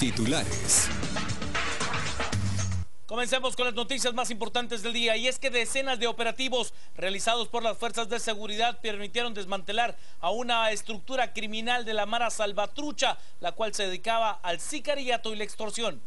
Titulares. Comencemos con las noticias más importantes del día, y es que decenas de operativos realizados por las fuerzas de seguridad permitieron desmantelar a una estructura criminal de la Mara Salvatrucha, la cual se dedicaba al sicariato y la extorsión.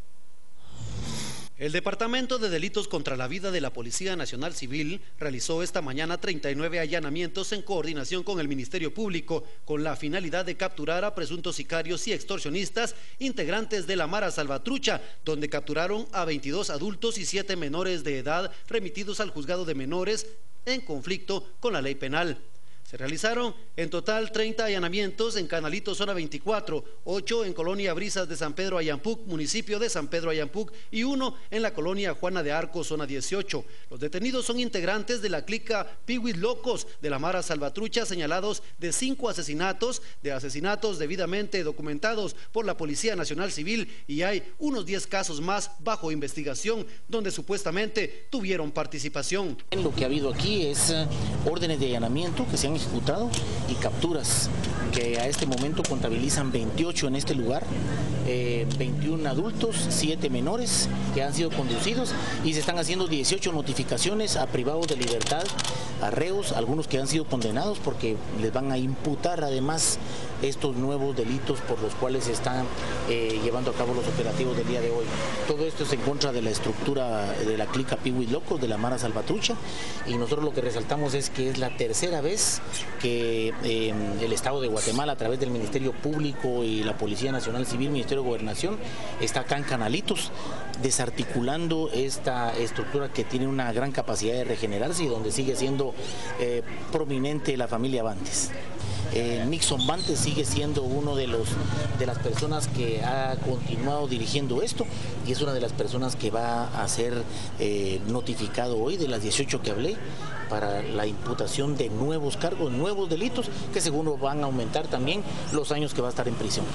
El Departamento de Delitos contra la Vida de la Policía Nacional Civil realizó esta mañana 39 allanamientos en coordinación con el Ministerio Público, con la finalidad de capturar a presuntos sicarios y extorsionistas integrantes de la Mara Salvatrucha, donde capturaron a 22 adultos y 7 menores de edad remitidos al juzgado de menores en conflicto con la ley penal. Se realizaron en total 30 allanamientos en Canalito, zona 24, 8 en Colonia Brisas de San Pedro Ayampuc, municipio de San Pedro Ayampuc, y 1 en la Colonia Juana de Arco, zona 18. Los detenidos son integrantes de la clica Piwis Locos de la Mara Salvatrucha, señalados de 5 asesinatos debidamente documentados por la Policía Nacional Civil, y hay unos 10 casos más bajo investigación donde supuestamente tuvieron participación. Lo que ha habido aquí es órdenes de allanamiento que se han ejecutado y capturas que a este momento contabilizan 28 en este lugar, 21 adultos, 7 menores que han sido conducidos, y se están haciendo 18 notificaciones a privados de libertad, a reos, algunos que han sido condenados porque les van a imputar además estos nuevos delitos por los cuales se están llevando a cabo los operativos del día de hoy. Todo esto es en contra de la estructura de la clica Piwis Locos de la Mara Salvatrucha, y nosotros lo que resaltamos es que es la tercera vez que el Estado de Guatemala, a través del Ministerio Público y la Policía Nacional Civil, Ministerio de Gobernación, está acá en Canalitos desarticulando esta estructura que tiene una gran capacidad de regenerarse y donde sigue siendo prominente la familia Bantes. Nixon Bantes sigue siendo uno de las personas que ha continuado dirigiendo esto, y es una de las personas que va a ser notificado hoy, de las 18 que hablé, para la imputación de nuevos cargos, nuevos delitos, que seguro van a aumentar también los años que va a estar en prisión.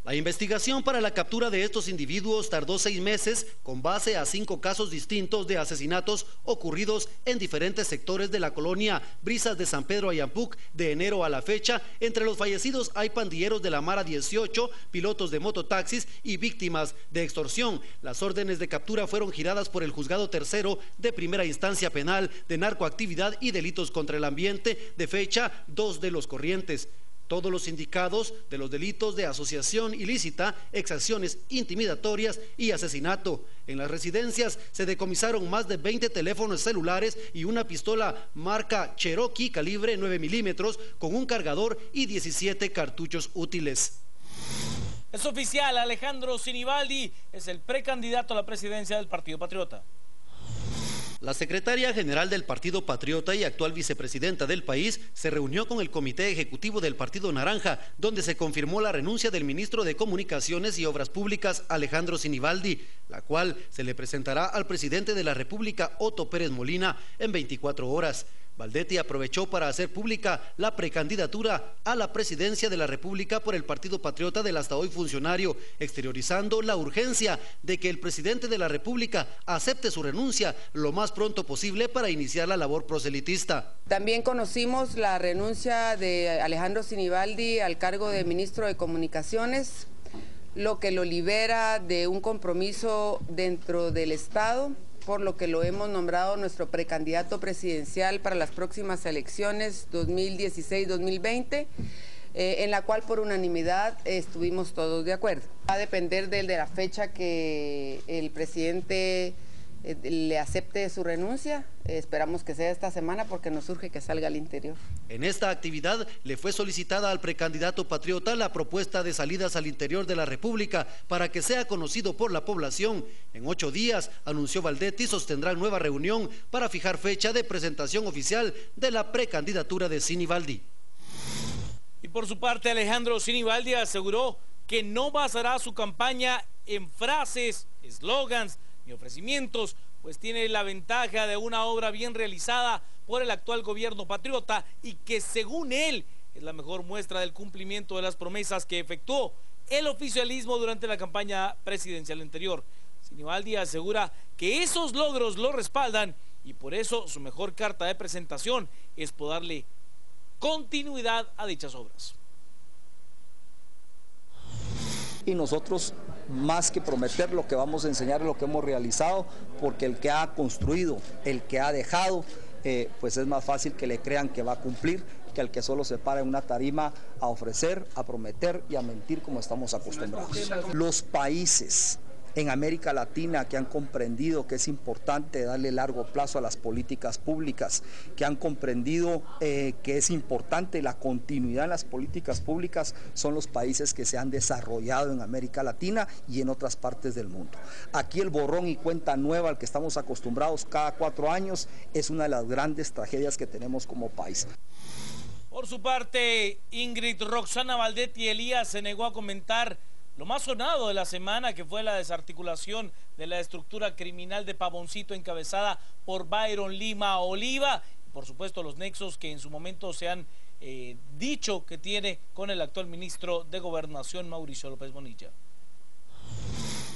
La investigación para la captura de estos individuos tardó 6 meses, con base a 5 casos distintos de asesinatos ocurridos en diferentes sectores de la colonia Brisas de San Pedro Ayampuc de enero a la fecha. Entre los fallecidos hay pandilleros de la Mara 18, pilotos de mototaxis y víctimas de extorsión. Las órdenes de captura fueron giradas por el Juzgado Tercero de Primera Instancia Penal de Narcoactividad y Delitos contra el Ambiente, de fecha 2 de los corrientes. Todos los indicados de los delitos de asociación ilícita, exacciones intimidatorias y asesinato. En las residencias se decomisaron más de 20 teléfonos celulares y una pistola marca Cherokee calibre 9 milímetros con un cargador y 17 cartuchos útiles. Es oficial, Alejandro Sinibaldi es el precandidato a la presidencia del Partido Patriota. La secretaria general del Partido Patriota y actual vicepresidenta del país se reunió con el Comité Ejecutivo del Partido Naranja, donde se confirmó la renuncia del ministro de Comunicaciones y Obras Públicas, Alejandro Sinibaldi, la cual se le presentará al presidente de la República, Otto Pérez Molina, en 24 horas. Baldetti aprovechó para hacer pública la precandidatura a la presidencia de la República por el Partido Patriota del hasta hoy funcionario, exteriorizando la urgencia de que el presidente de la República acepte su renuncia lo más pronto posible para iniciar la labor proselitista. También conocimos la renuncia de Alejandro Sinibaldi al cargo de ministro de Comunicaciones, lo que lo libera de un compromiso dentro del Estado, por lo que lo hemos nombrado nuestro precandidato presidencial para las próximas elecciones 2016-2020, en la cual por unanimidad estuvimos todos de acuerdo. Va a depender de la fecha que el presidente le acepte su renuncia. Esperamos que sea esta semana porque nos urge que salga al interior. En esta actividad le fue solicitada al precandidato patriota la propuesta de salidas al interior de la República para que sea conocido por la población. En 8 días, anunció Baldetti, sostendrán nueva reunión para fijar fecha de presentación oficial de la precandidatura de Sinibaldi. Y por su parte, Alejandro Sinibaldi aseguró que no basará su campaña en frases, eslogans ni ofrecimientos, pues tiene la ventaja de una obra bien realizada por el actual gobierno patriota y que según él es la mejor muestra del cumplimiento de las promesas que efectuó el oficialismo durante la campaña presidencial anterior. Sinibaldi asegura que esos logros lo respaldan y por eso su mejor carta de presentación es poder darle continuidad a dichas obras. Y nosotros más que prometer, lo que vamos a enseñar es lo que hemos realizado, porque el que ha construido, el que ha dejado, pues es más fácil que le crean que va a cumplir, que al que solo se para en una tarima a ofrecer, a prometer y a mentir como estamos acostumbrados. Los países en América Latina que han comprendido que es importante darle largo plazo a las políticas públicas, que han comprendido que es importante la continuidad en las políticas públicas, son los países que se han desarrollado en América Latina y en otras partes del mundo. Aquí el borrón y cuenta nueva al que estamos acostumbrados cada 4 años es una de las grandes tragedias que tenemos como país. Por su parte, Ingrid Roxana Valdetti Elías se negó a comentar lo más sonado de la semana, que fue la desarticulación de la estructura criminal de Pavoncito encabezada por Byron Lima Oliva, y por supuesto los nexos que en su momento se han dicho que tiene con el actual ministro de Gobernación, Mauricio López Bonilla.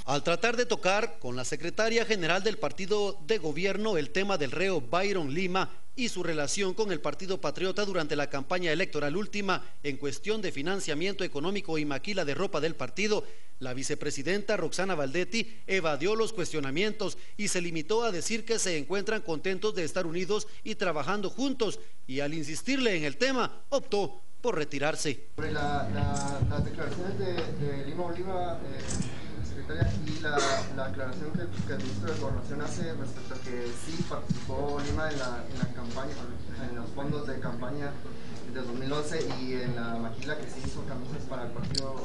Al tratar de tocar con la secretaria general del partido de gobierno el tema del reo Byron Lima y su relación con el Partido Patriota durante la campaña electoral última en cuestión de financiamiento económico y maquila de ropa del partido, la vicepresidenta Roxana Valdetti evadió los cuestionamientos y se limitó a decir que se encuentran contentos de estar unidos y trabajando juntos, y al insistirle en el tema optó por retirarse. Sobre las declaraciones de Lima Oliva, secretaria, y la aclaración que el ministro de Gobernación hace respecto a que sí participó Lima en la campaña, en los fondos de campaña de 2011 y en la maquila que se hizo camisas para el partido.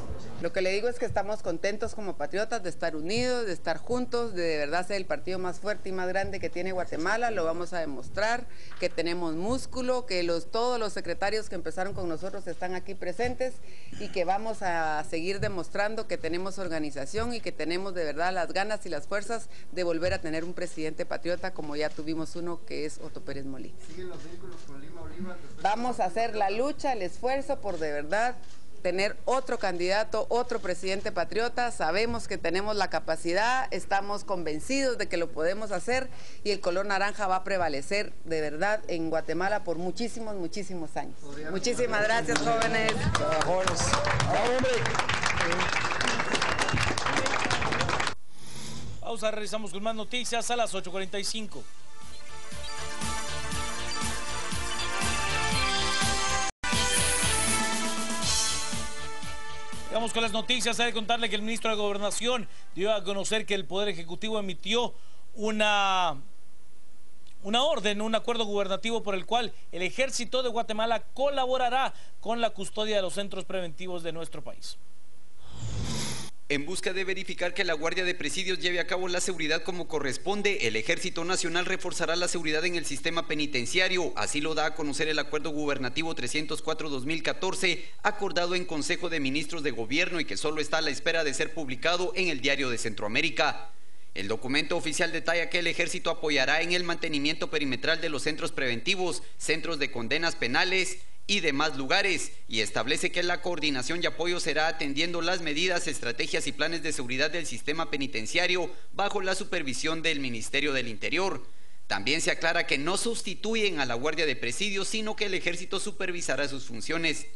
Lo que le digo es que estamos contentos como patriotas de estar unidos, de estar juntos, de verdad ser el partido más fuerte y más grande que tiene Guatemala. Lo vamos a demostrar, que tenemos músculo, que todos los secretarios que empezaron con nosotros están aquí presentes y que vamos a seguir demostrando que tenemos organización y que tenemos de verdad las ganas y las fuerzas de volver a tener un presidente patriota como ya tuvimos uno, que es Otto Pérez Molina. ¿Siguen los vínculos con Lima Oliva? Vamos a hacer la lucha, el esfuerzo por de verdad tener otro candidato, otro presidente patriota. Sabemos que tenemos la capacidad, estamos convencidos de que lo podemos hacer y el color naranja va a prevalecer de verdad en Guatemala por muchísimos, muchísimos años. Muchísimas gracias, jóvenes. Pausa, regresamos con más noticias a las 8:45. Vamos con las noticias. Hay que contarle que el ministro de Gobernación dio a conocer que el Poder Ejecutivo emitió una orden, un acuerdo gubernativo por el cual el Ejército de Guatemala colaborará con la custodia de los centros preventivos de nuestro país. En busca de verificar que la Guardia de Presidios lleve a cabo la seguridad como corresponde, el Ejército Nacional reforzará la seguridad en el sistema penitenciario. Así lo da a conocer el Acuerdo Gubernativo 304-2014, acordado en Consejo de Ministros de Gobierno y que solo está a la espera de ser publicado en el Diario de Centroamérica. El documento oficial detalla que el Ejército apoyará en el mantenimiento perimetral de los centros preventivos, centros de condenas penales y demás lugares, y establece que la coordinación y apoyo será atendiendo las medidas, estrategias y planes de seguridad del sistema penitenciario bajo la supervisión del Ministerio del Interior. También se aclara que no sustituyen a la Guardia de Presidios, sino que el Ejército supervisará sus funciones.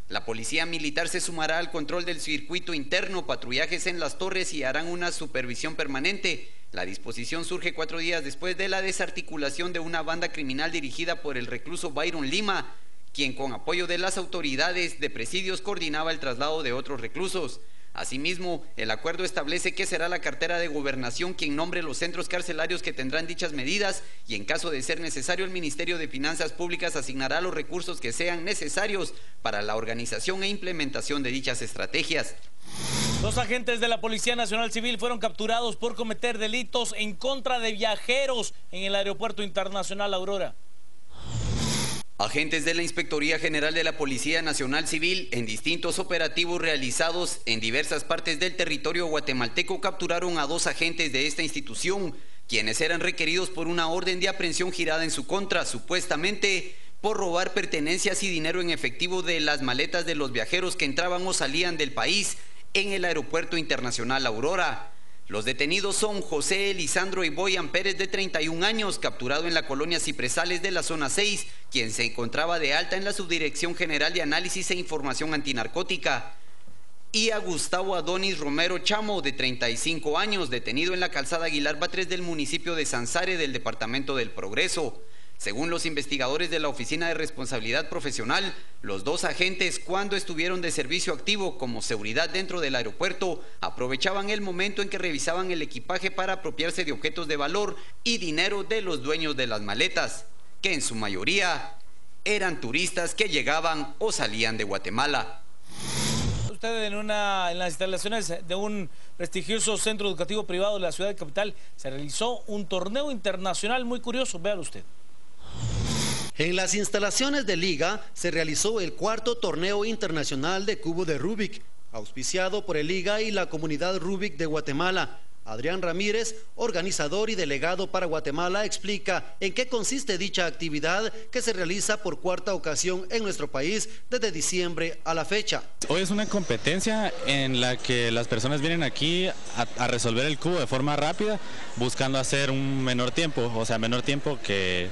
La Policía Militar se sumará al control del circuito interno, patrullajes en las torres y harán una supervisión permanente. La disposición surge 4 días después de la desarticulación de una banda criminal dirigida por el recluso Byron Lima, quien con apoyo de las autoridades de presidios coordinaba el traslado de otros reclusos. Asimismo, el acuerdo establece que será la cartera de Gobernación quien nombre los centros carcelarios que tendrán dichas medidas y en caso de ser necesario el Ministerio de Finanzas Públicas asignará los recursos que sean necesarios para la organización e implementación de dichas estrategias. 2 agentes de la Policía Nacional Civil fueron capturados por cometer delitos en contra de viajeros en el Aeropuerto Internacional Aurora. Agentes de la Inspectoría General de la Policía Nacional Civil, en distintos operativos realizados en diversas partes del territorio guatemalteco, capturaron a 2 agentes de esta institución, quienes eran requeridos por una orden de aprehensión girada en su contra, supuestamente por robar pertenencias y dinero en efectivo de las maletas de los viajeros que entraban o salían del país en el Aeropuerto Internacional Aurora. Los detenidos son José Elisandro Iboyan Pérez, de 31 años, capturado en la colonia Cipresales de la zona 6, quien se encontraba de alta en la Subdirección General de Análisis e Información Antinarcótica, y a Gustavo Adonis Romero Chamo, de 35 años, detenido en la calzada Aguilar Batres del municipio de Sansare del departamento del Progreso. Según los investigadores de la Oficina de Responsabilidad Profesional, los dos agentes, cuando estuvieron de servicio activo como seguridad dentro del aeropuerto, aprovechaban el momento en que revisaban el equipaje para apropiarse de objetos de valor y dinero de los dueños de las maletas, que en su mayoría eran turistas que llegaban o salían de Guatemala. Usted en las instalaciones de un prestigioso centro educativo privado de la ciudad de Capital se realizó un torneo internacional muy curioso, véalo usted. En las instalaciones de Liga se realizó el cuarto torneo internacional de cubo de Rubik, auspiciado por el Liga y la comunidad Rubik de Guatemala. Adrián Ramírez, organizador y delegado para Guatemala, explica en qué consiste dicha actividad que se realiza por cuarta ocasión en nuestro país desde diciembre a la fecha. Hoy es una competencia en la que las personas vienen aquí a resolver el cubo de forma rápida, buscando hacer un menor tiempo, o sea, menor tiempo que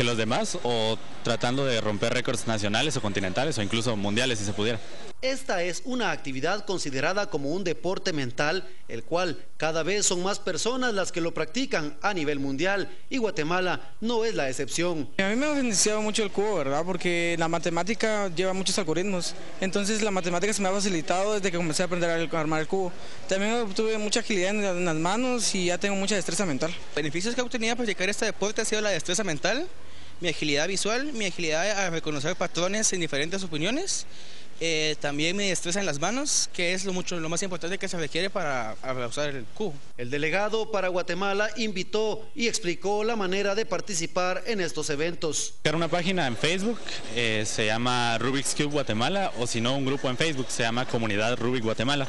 los demás, o tratando de romper récords nacionales o continentales o incluso mundiales si se pudiera. Esta es una actividad considerada como un deporte mental, el cual cada vez son más personas las que lo practican a nivel mundial, y Guatemala no es la excepción. A mí me ha beneficiado mucho el cubo, ¿verdad? Porque la matemática lleva muchos algoritmos, entonces la matemática se me ha facilitado desde que comencé a aprender a armar el cubo. También obtuve mucha agilidad en las manos y ya tengo mucha destreza mental. Beneficios que he obtenido para practicar este deporte ha sido la destreza mental, mi agilidad visual, mi agilidad a reconocer patrones en diferentes opiniones, también mi destreza en las manos, que es lo más importante que se requiere para usar el cubo. El delegado para Guatemala invitó y explicó la manera de participar en estos eventos. Crear una página en Facebook, se llama Rubik's Cube Guatemala, o si no un grupo en Facebook, se llama Comunidad Rubik Guatemala.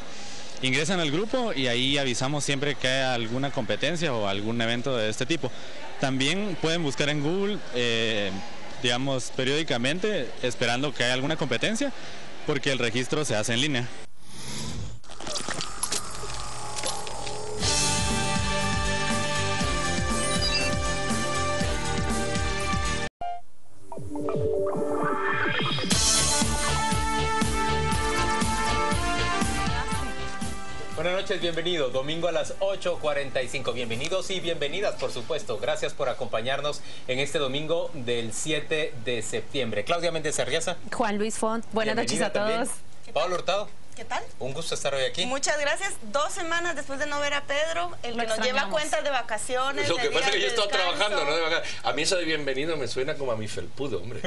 Ingresan al grupo y ahí avisamos siempre que haya alguna competencia o algún evento de este tipo. También pueden buscar en Google, digamos, periódicamente, esperando que haya alguna competencia, porque el registro se hace en línea. Buenas noches, bienvenido. Domingo a las 8:45. Bienvenidos y bienvenidas, por supuesto. Gracias por acompañarnos en este domingo del 7 de septiembre. Claudia Méndez Arriaza. Juan Luis Font. Buenas noches a todos. Pablo Hurtado. ¿Qué tal? Un gusto estar hoy aquí. Muchas gracias. 2 semanas después de no ver a Pedro, el que nos lleva cuentas de vacaciones. Lo que pasa es que yo he estado trabajando, ¿no? A mí eso de bienvenido me suena como a mi felpudo, hombre.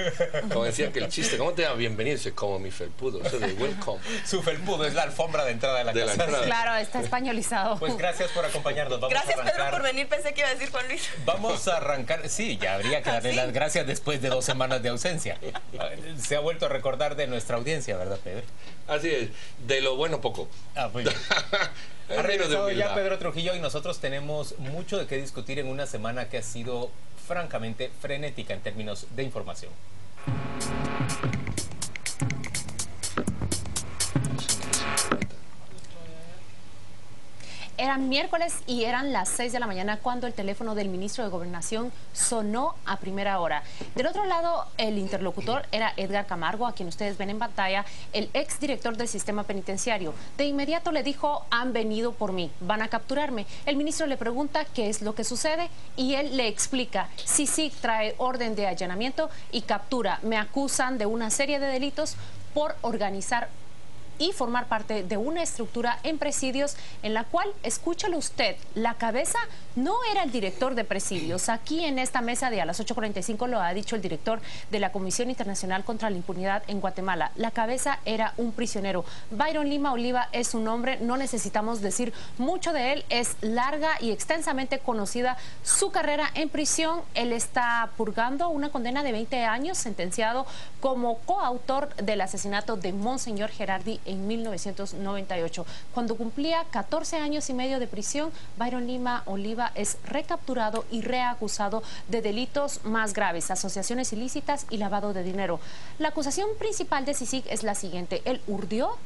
Como decía que el chiste, ¿cómo te llama bienvenido? Eso es como mi felpudo, eso de welcome. Su felpudo es la alfombra de entrada de la casa. Claro, está españolizado. Pues gracias por acompañarnos. Gracias, Pedro, por venir. Pensé que iba a decir Juan Luis. Vamos a arrancar. Sí, ya habría que darle las gracias después de 2 semanas de ausencia. Se ha vuelto a recordar de nuestra audiencia, ¿verdad, Pedro? Así es. De lo bueno, poco. Muy bien. Ha regresado ya Pedro Trujillo y nosotros tenemos mucho de qué discutir en una semana que ha sido francamente frenética en términos de información. Era miércoles y eran las 6 de la mañana cuando el teléfono del ministro de Gobernación sonó a primera hora. Del otro lado, el interlocutor era Edgar Camargo, a quien ustedes ven en pantalla, el exdirector del sistema penitenciario. De inmediato le dijo: han venido por mí, van a capturarme. El ministro le pregunta qué es lo que sucede y él le explica: CICIG trae orden de allanamiento y captura. Me acusan de una serie de delitos por organizar y formar parte de una estructura en presidios en la cual, escúchalo usted, la cabeza no era el director de presidios. Aquí en esta mesa de a las 8:45 lo ha dicho el director de la Comisión Internacional contra la Impunidad en Guatemala. La cabeza era un prisionero. Byron Lima Oliva es su nombre, no necesitamos decir mucho de él, es larga y extensamente conocida su carrera en prisión. Él está purgando una condena de 20 años, sentenciado como coautor del asesinato de Monseñor Gerardi en 1998. Cuando cumplía 14 años y medio de prisión, Byron Lima Oliva es recapturado y reacusado de delitos más graves: asociaciones ilícitas y lavado de dinero. La acusación principal de CICIG es la siguiente: él urdió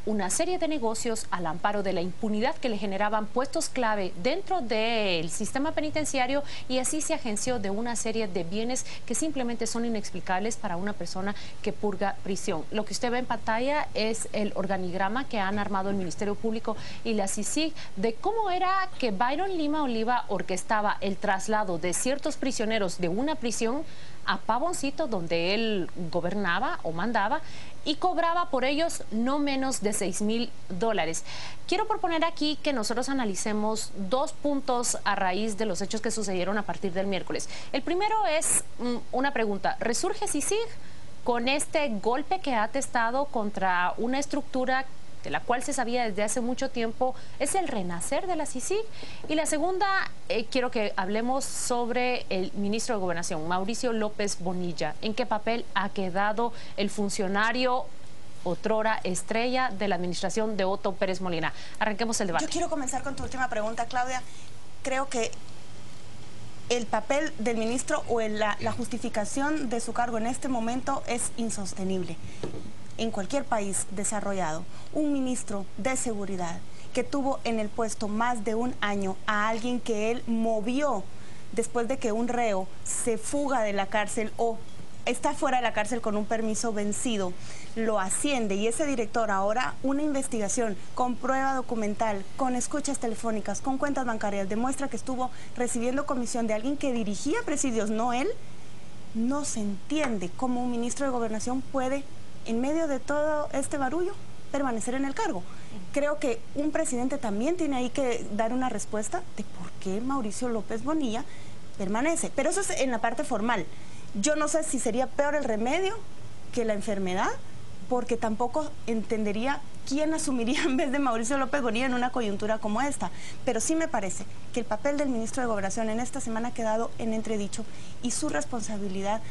una serie de negocios al amparo de la impunidad que le generaban puestos clave dentro del sistema penitenciario, y así se agenció de una serie de bienes que simplemente son inexplicables para una persona que purga prisión. Lo que usted ve en pantalla es el organigrama que han armado el Ministerio Público y la CICIG de cómo era que Byron Lima Oliva orquestaba el traslado de ciertos prisioneros de una prisión a Pavoncito, donde él gobernaba o mandaba, y cobraba por ellos no menos de $6,000. Quiero proponer aquí que nosotros analicemos 2 puntos a raíz de los hechos que sucedieron a partir del miércoles. El primero es una pregunta. ¿Resurge CICIG con este golpe que ha atestado contra una estructura de la cual se sabía desde hace mucho tiempo? ¿Es el renacer de la CICIG? Y la segunda, quiero que hablemos sobre el ministro de Gobernación, Mauricio López Bonilla. ¿En qué papel ha quedado el funcionario otrora estrella de la administración de Otto Pérez Molina? Arranquemos el debate. Yo quiero comenzar con tu última pregunta, Claudia. Creo que el papel del ministro o la justificación de su cargo en este momento es insostenible. En cualquier país desarrollado, un ministro de seguridad que tuvo en el puesto más de un año a alguien que él movió después de que un reo se fuga de la cárcel o está fuera de la cárcel con un permiso vencido, lo asciende, y ese director ahora una investigación con prueba documental, con escuchas telefónicas, con cuentas bancarias, demuestra que estuvo recibiendo comisión de alguien que dirigía presidios, no él. No se entiende cómo un ministro de Gobernación puede, en medio de todo este barullo, permanecer en el cargo. Creo que un presidente también tiene ahí que dar una respuesta de por qué Mauricio López Bonilla permanece. Pero eso es en la parte formal. Yo no sé si sería peor el remedio que la enfermedad, porque tampoco entendería quién asumiría en vez de Mauricio López Bonilla en una coyuntura como esta. Pero sí me parece que el papel del ministro de Gobernación en esta semana ha quedado en entredicho, y su responsabilidad,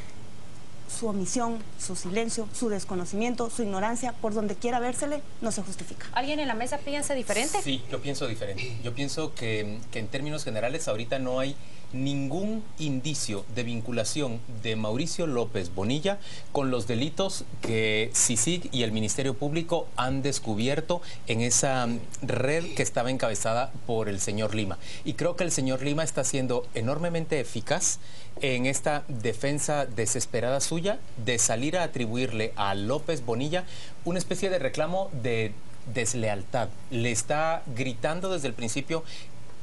su omisión, su silencio, su desconocimiento, su ignorancia, por donde quiera vérsele, no se justifica. ¿Alguien en la mesa piensa diferente? Sí, yo pienso diferente. Yo pienso que en términos generales ahorita no hay ningún indicio de vinculación de Mauricio López Bonilla con los delitos que CICIG y el Ministerio Público han descubierto en esa red que estaba encabezada por el señor Lima. Y creo que el señor Lima está siendo enormemente eficaz en esta defensa desesperada suya de salir a atribuirle a López Bonilla una especie de reclamo de deslealtad. Le está gritando desde el principio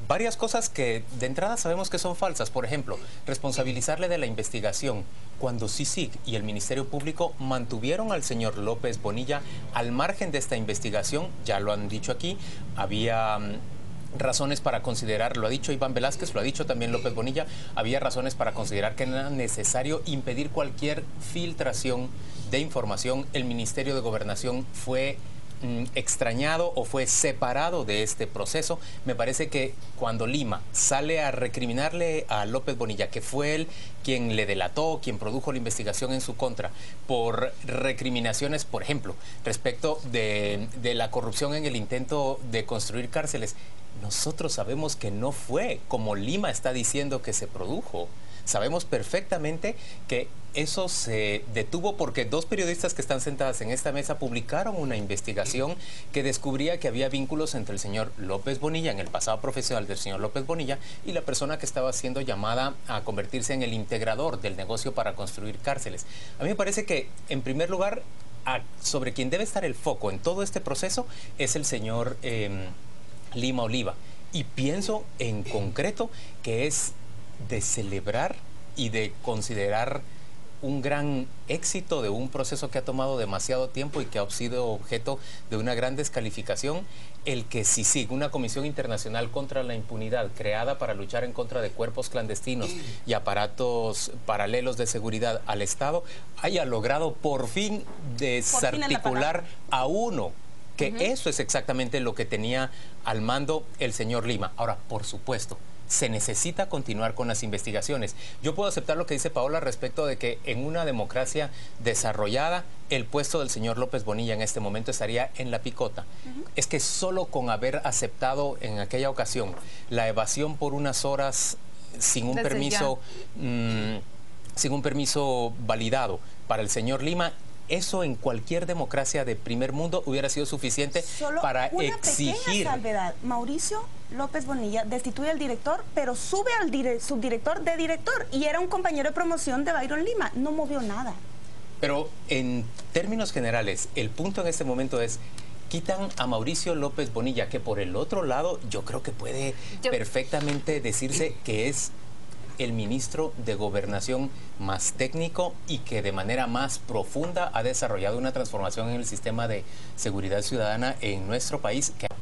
varias cosas que de entrada sabemos que son falsas. Por ejemplo, responsabilizarle de la investigación cuando CICIG y el Ministerio Público mantuvieron al señor López Bonilla al margen de esta investigación. Ya lo han dicho aquí, había razones para considerar, lo ha dicho Iván Velázquez, lo ha dicho también López Bonilla, había razones para considerar que era necesario impedir cualquier filtración de información. El Ministerio de Gobernación fue extrañado o fue separado de este proceso. Me parece que cuando Lima sale a recriminarle a López Bonilla, que fue él quien le delató, quien produjo la investigación en su contra, por recriminaciones, por ejemplo, respecto de la corrupción en el intento de construir cárceles, nosotros sabemos que no fue como Lima está diciendo que se produjo. Sabemos perfectamente que eso se detuvo porque 2 periodistas que están sentadas en esta mesa publicaron una investigación que descubría que había vínculos entre el señor López Bonilla, en el pasado profesional del señor López Bonilla, y la persona que estaba siendo llamada a convertirse en el integrador del negocio para construir cárceles. A mí me parece que, en primer lugar, sobre quien debe estar el foco en todo este proceso es el señor Lima Oliva. Y pienso en concreto que es de celebrar y de considerar un gran éxito de un proceso que ha tomado demasiado tiempo y que ha sido objeto de una gran descalificación, el que CICIG, una comisión internacional contra la impunidad creada para luchar en contra de cuerpos clandestinos y aparatos paralelos de seguridad al Estado, haya logrado por fin desarticular a uno, que eso es exactamente lo que tenía al mando el señor Lima. Ahora, por supuesto, se necesita continuar con las investigaciones. Yo puedo aceptar lo que dice Paola respecto de que en una democracia desarrollada el puesto del señor López Bonilla en este momento estaría en la picota. Es que solo con haber aceptado en aquella ocasión la evasión por unas horas sin un permiso validado para el señor Lima, eso en cualquier democracia de primer mundo hubiera sido suficiente para exigir. Solo una pequeña salvedad. Mauricio López Bonilla destituye al director, pero sube al subdirector de director, y era un compañero de promoción de Byron Lima. No movió nada. Pero en términos generales, el punto en este momento es: quitan a Mauricio López Bonilla, que por el otro lado yo creo que puede perfectamente decirse que es el ministro de Gobernación más técnico y que de manera más profunda ha desarrollado una transformación en el sistema de seguridad ciudadana en nuestro país, que ha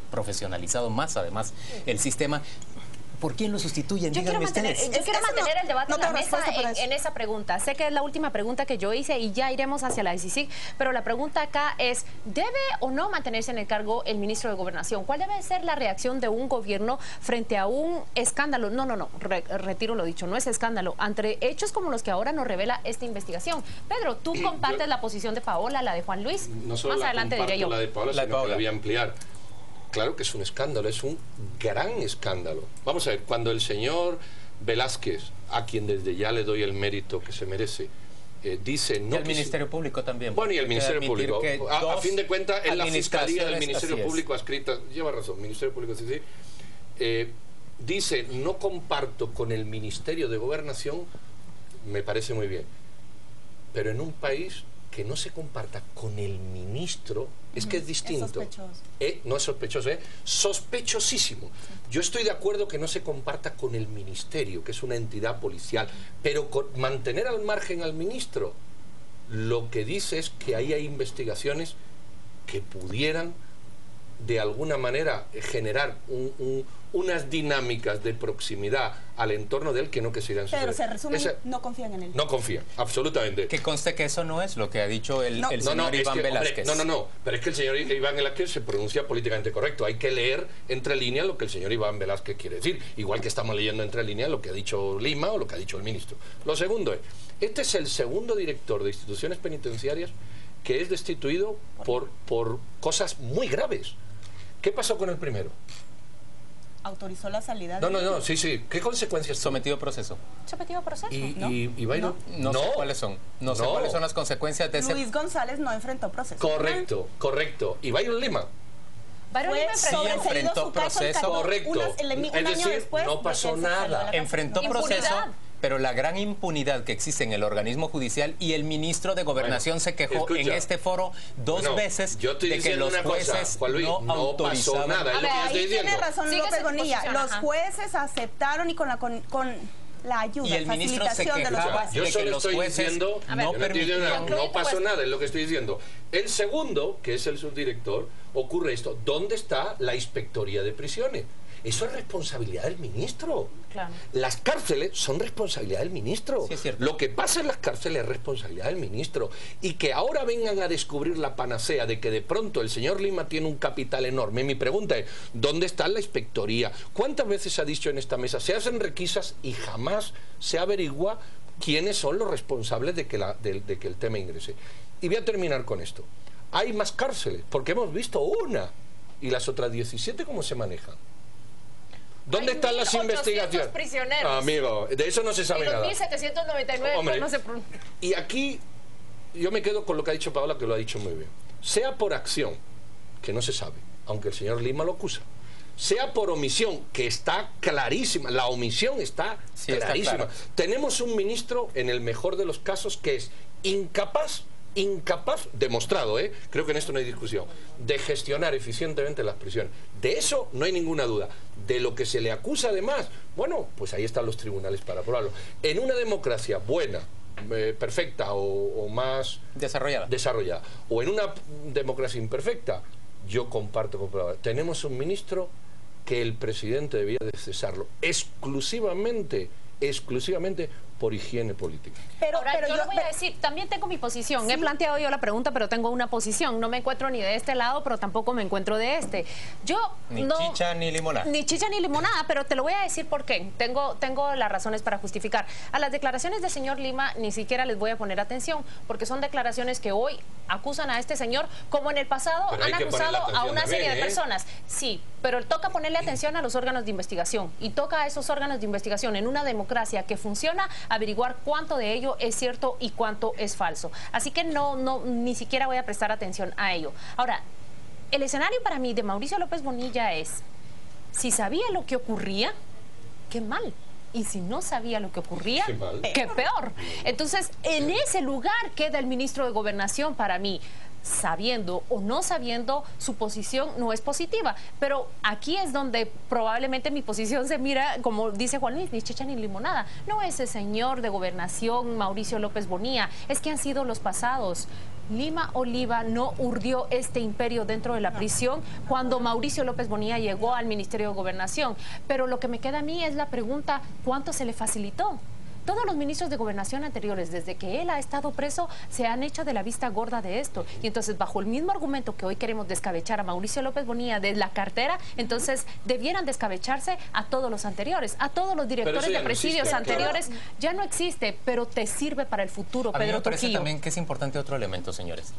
profesionalizado más además el sistema. ¿Por quién lo sustituyen? Díganme ustedes. Yo quiero mantener el debate en la mesa en esa pregunta. Sé que es la última pregunta que yo hice y ya iremos hacia la CICIG, pero la pregunta acá es: ¿debe o no mantenerse en el cargo el ministro de Gobernación? ¿Cuál debe ser la reacción de un gobierno frente a un escándalo? Retiro lo dicho, no es escándalo, ante hechos como los que ahora nos revela esta investigación. Pedro, ¿tú compartes la posición de Paola, la de Juan Luis? No solo más adelante diré yo. La de Paola, sino que la voy a ampliar. Claro que es un escándalo, es un gran escándalo. Vamos a ver, cuando el señor Velázquez, a quien desde ya le doy el mérito que se merece, dice... no, y el Ministerio Público también. Bueno, y el Ministerio Público. A fin de cuentas, es la Fiscalía del Ministerio Público adscrita... Lleva razón, Ministerio Público, sí. Dice: no comparto con el Ministerio de Gobernación, me parece muy bien. Pero en un país que no se comparta con el ministro, es que es distinto. Es sospechoso. No es sospechoso, sospechosísimo. Yo estoy de acuerdo que no se comparta con el ministerio, que es una entidad policial, pero mantener al margen al ministro, lo que dice es que ahí hay investigaciones que pudieran de alguna manera generar unas dinámicas de proximidad al entorno de él que no que se irán. Pero se resume, no confían en él. No confían, absolutamente. Que conste que eso no es lo que ha dicho el señor Iván Velázquez. Hombre, no, pero es que el señor Iván Velázquez se pronuncia políticamente correcto. Hay que leer entre líneas lo que el señor Iván Velázquez quiere decir, igual que estamos leyendo entre líneas lo que ha dicho Lima o lo que ha dicho el ministro. Lo segundo es, este es el segundo director de instituciones penitenciarias que es destituido por cosas muy graves. ¿Qué pasó con el primero? Autorizó la salida. No, sí. ¿Qué consecuencias? Sometido a proceso. ¿Sometido a proceso? ¿Y Byron? No sé cuáles son. No sé cuáles son las consecuencias de ese... Luis González no enfrentó proceso. Correcto. ¿Y Byron Lima? Byron Lima enfrentó proceso. Correcto. Un año después, no pasó nada. Enfrentó proceso. Pero la gran impunidad que existe en el organismo judicial, y el ministro de Gobernación se quejó en este foro dos veces de que los jueces no autorizaban. Nada, es lo que yo estoy diciendo. Tiene razón López Bonilla. Los jueces aceptaron y con la ayuda, y el ministro se quejó de los jueces. Yo solo estoy diciendo, no pasó nada, es lo que estoy diciendo. El segundo, que es el subdirector, ocurre esto. ¿Dónde está la inspectoría de prisiones? Eso es responsabilidad del ministro. Claro. Las cárceles son responsabilidad del ministro. Sí, es cierto. Lo que pasa en las cárceles es responsabilidad del ministro. Y que ahora vengan a descubrir la panacea de que de pronto el señor Lima tiene un capital enorme. Mi pregunta es, ¿dónde está la inspectoría? ¿Cuántas veces se ha dicho en esta mesa? Se hacen requisas y jamás se averigua quiénes son los responsables de que el tema ingrese. Y voy a terminar con esto. Hay más cárceles, porque hemos visto una. ¿Y las otras 17 cómo se manejan? ¿Dónde están las investigaciones? Prisioneros. Amigo, de eso no se sabe nada. 1799 no se... Y aquí yo me quedo con lo que ha dicho Paola, que lo ha dicho muy bien. Sea por acción, que no se sabe, aunque el señor Lima lo acusa. Sea por omisión, que está clarísima. La omisión está clarísima. Está claro. Tenemos un ministro, en el mejor de los casos, que es incapaz, demostrado, creo que en esto no hay discusión, de gestionar eficientemente las prisiones. De eso no hay ninguna duda. De lo que se le acusa además, bueno, pues ahí están los tribunales para probarlo. En una democracia buena, perfecta o más desarrollada, o en una democracia imperfecta, yo comparto con Paola. Tenemos un ministro que el presidente debía de cesarlo exclusivamente por higiene política. Pero yo lo voy a decir, también tengo mi posición. Sí. He planteado yo la pregunta, pero tengo una posición. No me encuentro ni de este lado, pero tampoco me encuentro de este. Ni chicha ni limonada. Ni chicha ni limonada, pero te lo voy a decir por qué. Tengo las razones para justificar. A las declaraciones del señor Lima ni siquiera les voy a poner atención, porque son declaraciones que hoy acusan a este señor, como en el pasado han acusado a una serie de personas. Sí, pero toca ponerle atención a los órganos de investigación, y toca a esos órganos de investigación en una democracia que funciona averiguar cuánto de ello es cierto y cuánto es falso. Así que ni siquiera voy a prestar atención a ello. Ahora, el escenario para mí de Mauricio López Bonilla es, si sabía lo que ocurría, qué mal. Y si no sabía lo que ocurría, qué peor. Entonces, en ese lugar queda el ministro de Gobernación para mí. Sabiendo o no sabiendo, su posición no es positiva. Pero aquí es donde probablemente mi posición se mira, como dice Juan Luis, ni chicha ni limonada. No es el señor de Gobernación, Mauricio López Bonilla, es que han sido los pasados. Lima Oliva no urdió este imperio dentro de la prisión cuando Mauricio López Bonilla llegó al Ministerio de Gobernación. Pero lo que me queda a mí es la pregunta, ¿cuánto se le facilitó? Todos los ministros de Gobernación anteriores, desde que él ha estado preso, se han hecho de la vista gorda de esto. Y entonces, bajo el mismo argumento que hoy queremos descabechar a Mauricio López Bonilla de la cartera, entonces debieran descabecharse a todos los anteriores, a todos los directores de presidios anteriores. Ya no existe, pero te sirve para el futuro, Pedro Trujillo. A mí me parece también que es importante otro elemento, señores.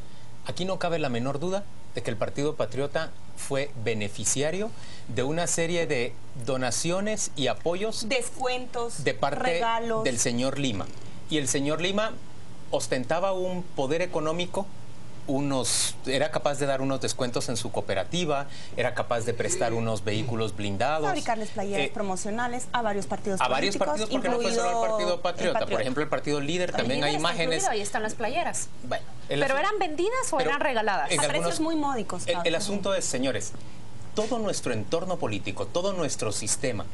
Aquí no cabe la menor duda de que el Partido Patriota fue beneficiario de una serie de donaciones y apoyos, descuentos, de parte regalos del señor Lima. Y el señor Lima ostentaba un poder económico, era capaz de dar unos descuentos en su cooperativa, era capaz de prestar unos vehículos blindados, fabricarles playeras promocionales a varios partidos políticos. A varios partidos, porque no fue solo el Partido Patriota. Por ejemplo, el Partido Líder, también hay imágenes. Ahí están las playeras. Bueno, ¿pero eran vendidas o eran regaladas? A precios muy módicos. El asunto es, señores, todo nuestro entorno político, todo nuestro sistema,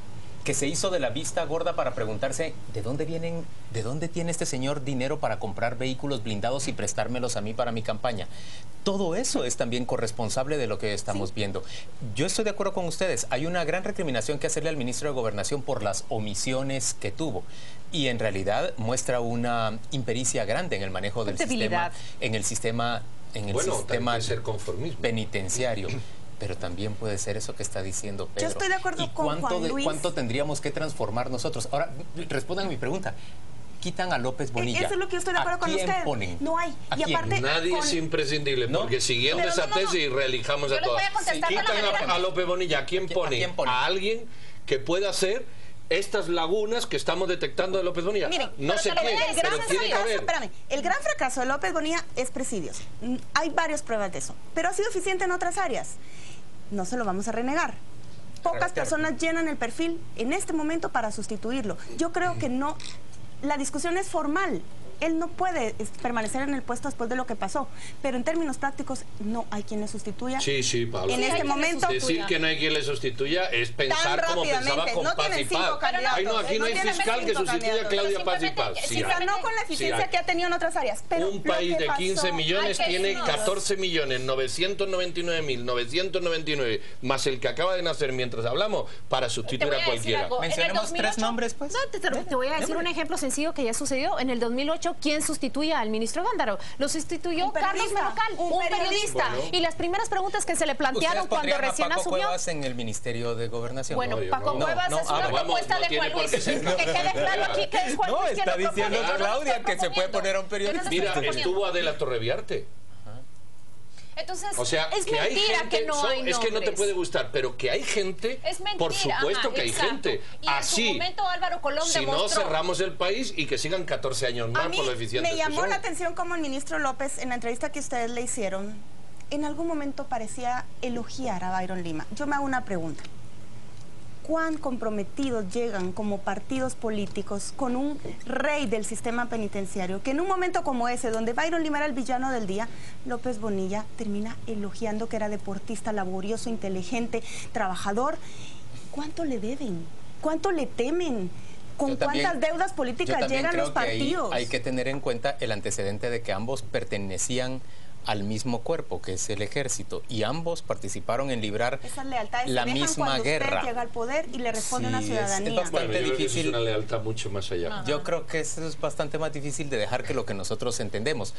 que se hizo de la vista gorda para preguntarse ¿de dónde tiene este señor dinero para comprar vehículos blindados y prestármelos a mí para mi campaña? Todo eso es también corresponsable de lo que estamos viendo. Yo estoy de acuerdo con ustedes. Hay una gran recriminación que hacerle al ministro de Gobernación por las omisiones que tuvo. Y en realidad muestra una impericia grande en el manejo del sistema, en el sistema penitenciario. Pero también puede ser eso que está diciendo Pedro. Yo estoy de acuerdo con Juan Luis. ¿Cuánto tendríamos que transformar nosotros? Ahora, respondan a mi pregunta. Quitan a López Bonilla. Eso es lo que yo estoy de acuerdo con usted. Ponen? No hay. Y aparte, nadie es imprescindible, porque siguiendo esa tesis reelijamos a todas. Quitan a López Bonilla. ¿A quién ponen? A alguien que pueda hacer estas lagunas que estamos detectando de López Bonilla. Miren, no sé quién, pero tiene que haber. Espérame, el gran fracaso de López Bonilla es presidios. Hay varias pruebas de eso, pero ha sido eficiente en otras áreas. No se lo vamos a renegar. Pocas personas llenan el perfil en este momento para sustituirlo. Yo creo que no, la discusión es formal. Él no puede permanecer en el puesto después de lo que pasó, pero en términos prácticos no hay quien le sustituya. Sí, Pablo. En este momento decir que no hay quien le sustituya es pensar como pensaba con Paz y Paz. Aquí no hay fiscal que sustituya a Claudia Paz y Paz. Sí, no con la eficiencia que ha tenido en otras áreas. Pero un país de 15 millones tiene 14.999.999 más el que acaba de nacer mientras hablamos para sustituir a cualquiera. Mencionemos 3 nombres, pues. No, te voy a decir un ejemplo sencillo que ya sucedió en el 2008. ¿Quién sustituía al ministro Gándaro? Lo sustituyó Carlos Merocal, un periodista. Bueno. Y las primeras preguntas que se le plantearon cuando recién Paco asumió... Cuevas en el Ministerio de Gobernación. Bueno, Paco Cuevas es una propuesta de Juan Luis. Que quede claro aquí que es Juan Luis quien está diciendo Claudia que se puede poner a un periodista. Mira, estuvo Adela Torreviarte. Entonces, o sea, es que hay mentira gente, que no hay nombres. Es que no te puede gustar, pero que hay gente, es mentira, por supuesto que hay gente. Y así, en su momento Álvaro Colón si demostró... no cerramos el país y que sigan 14 años más por lo eficiente. Me llamó la atención como el ministro López, en la entrevista que ustedes le hicieron, en algún momento parecía elogiar a Byron Lima. Yo me hago una pregunta. ¿Cuán comprometidos llegan como partidos políticos con un rey del sistema penitenciario que en un momento como ese, donde Byron Lima era el villano del día, López Bonilla termina elogiando que era deportista, laborioso, inteligente, trabajador? ¿Cuánto le deben? ¿Cuánto le temen? ¿Con cuántas deudas políticas llegan los partidos? Hay que tener en cuenta el antecedente de que ambos pertenecían al mismo cuerpo, que es el ejército, y ambos participaron en librar la misma guerra. Usted llega al poder y le responde a una ciudadanía. Es bastante difícil. Es una lealtad mucho más allá. Yo creo que eso es bastante más difícil de dejar que lo que nosotros entendemos.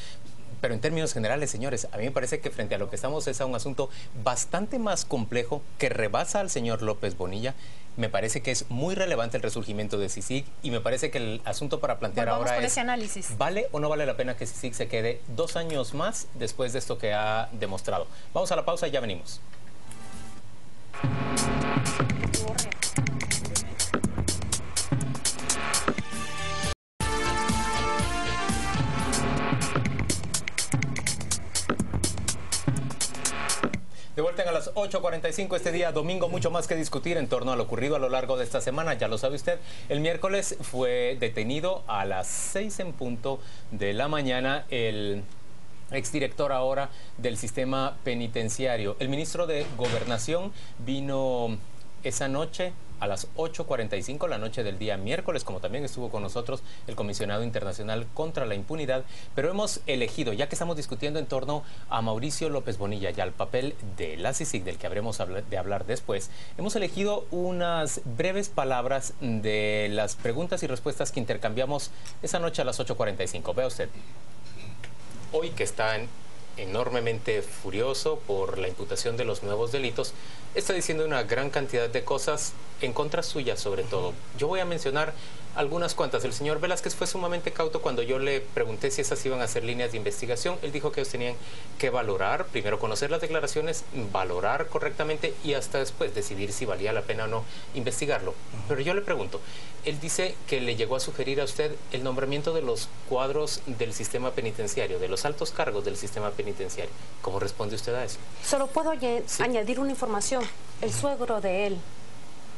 Pero en términos generales, señores, a mí me parece que frente a lo que estamos es a un asunto bastante más complejo que rebasa al señor López Bonilla. Me parece que es muy relevante el resurgimiento de CICIG y me parece que el asunto para plantear ahora es, ¿vale o no vale la pena que CICIG se quede 2 años más después de esto que ha demostrado? Vamos a la pausa y ya venimos. vuelta a las 8:45 este día domingo. Mucho más que discutir en torno a lo ocurrido a lo largo de esta semana. Ya lo sabe usted, el miércoles fue detenido a las 6 en punto de la mañana el exdirector ahora del sistema penitenciario. El ministro de Gobernación vino esa noche a las 8:45, la noche del día miércoles, como también estuvo con nosotros el comisionado internacional contra la impunidad, pero hemos elegido, ya que estamos discutiendo en torno a Mauricio López Bonilla y al papel de la CICIG, del que habremos de hablar después, hemos elegido unas breves palabras de las preguntas y respuestas que intercambiamos esa noche a las 8:45. Vea usted. Hoy que está enormemente furioso por la imputación de los nuevos delitos, está diciendo una gran cantidad de cosas en contra suya sobre todo. Yo voy a mencionar algunas cuantas. El señor Velázquez fue sumamente cauto cuando yo le pregunté si esas iban a ser líneas de investigación. Él dijo que ellos tenían que valorar, primero conocer las declaraciones, valorar correctamente y hasta después decidir si valía la pena o no investigarlo. Pero yo le pregunto, él dice que le llegó a sugerir a usted el nombramiento de los cuadros del sistema penitenciario, de los altos cargos del sistema penitenciario. ¿Cómo responde usted a eso? Solo puedo añadir una información. El suegro de él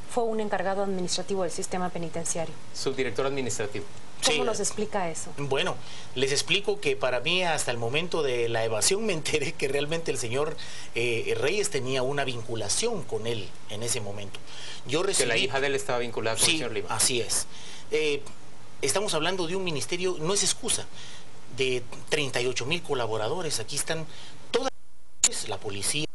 fue un encargado administrativo del sistema penitenciario. Subdirector administrativo. ¿Cómo nos explica eso? Bueno, les explico que para mí hasta el momento de la evasión me enteré que realmente el señor Reyes tenía una vinculación con él en ese momento. Yo recibí... Que la hija de él estaba vinculada con el señor Lima. Así es. Estamos hablando de un ministerio, no es excusa, de 38,000 colaboradores. Aquí están todas la policía.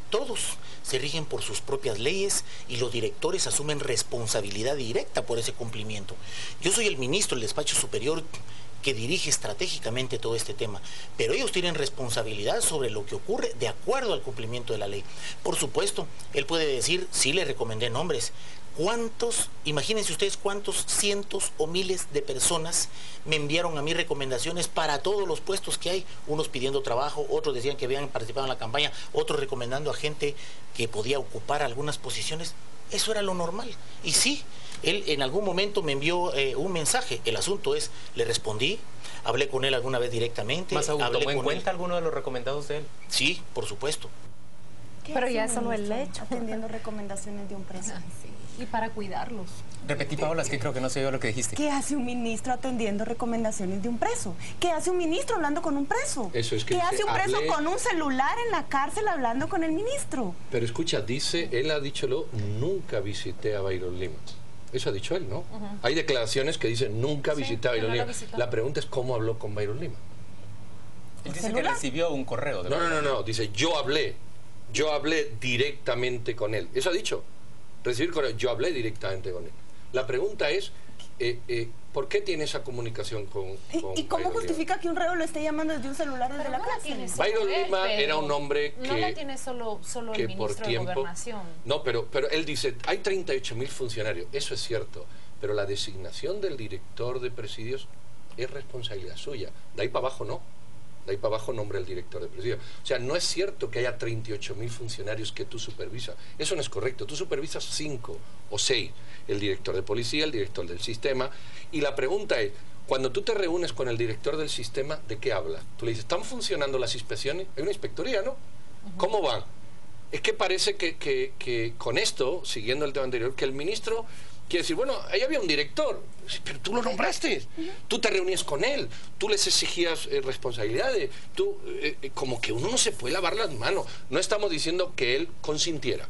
Todos se rigen por sus propias leyes y los directores asumen responsabilidad directa por ese cumplimiento. Yo soy el ministro del despacho superior que dirige estratégicamente todo este tema, pero ellos tienen responsabilidad sobre lo que ocurre de acuerdo al cumplimiento de la ley. Por supuesto, él puede decir, sí le recomendé nombres. ¿Cuántos, imagínense ustedes cuántos cientos o miles de personas me enviaron a mí recomendaciones para todos los puestos que hay? Unos pidiendo trabajo, otros decían que habían participado en la campaña, otros recomendando a gente que podía ocupar algunas posiciones. Eso era lo normal. Y sí, él en algún momento me envió un mensaje. El asunto es, le respondí, hablé con él alguna vez directamente. Más aún, ¿tomó en cuenta alguno de los recomendados de él? Sí, por supuesto. Pero ya eso no es hecho. Atendiendo recomendaciones de un preso. Sí. Y para cuidarlos. Repetí, Paola, es que creo que no se oyó lo que dijiste. ¿Qué hace un ministro atendiendo recomendaciones de un preso? ¿Qué hace un ministro hablando con un preso? Eso es que ¿Qué hace un preso con un celular en la cárcel hablando con el ministro? Pero escucha, él ha dicho nunca visité a Byron Lima. Eso ha dicho él, ¿no? Hay declaraciones que dicen nunca visité a Byron Lima. La pregunta es cómo habló con Byron Lima. Él dice que recibió un correo. No, dice yo hablé directamente con él. Eso ha dicho. Recibir correo, yo hablé directamente con él. La pregunta es, ¿por qué tiene esa comunicación con ¿Y cómo justifica que un reo lo esté llamando desde un celular desde la cárcel? Byron Lima era un hombre que... No la tiene solo el ministro de Gobernación. No, pero él dice, hay 38,000 funcionarios, eso es cierto, pero la designación del director de presidios es responsabilidad suya. De ahí para abajo no. De ahí para abajo nombra el director de presidio. O sea, no es cierto que haya 38,000 funcionarios que tú supervisas. Eso no es correcto. Tú supervisas 5 o 6. El director de policía, el director del sistema. Y la pregunta es, cuando tú te reúnes con el director del sistema, ¿de qué hablas? Tú le dices, ¿están funcionando las inspecciones? Hay una inspectoría, ¿no? ¿Cómo van? Es que parece que con esto, siguiendo el tema anterior, que el ministro quiere decir, bueno, ahí había un director, pero tú lo nombraste, tú te reunías con él, tú les exigías responsabilidades, como que uno no se puede lavar las manos. No estamos diciendo que él consintiera,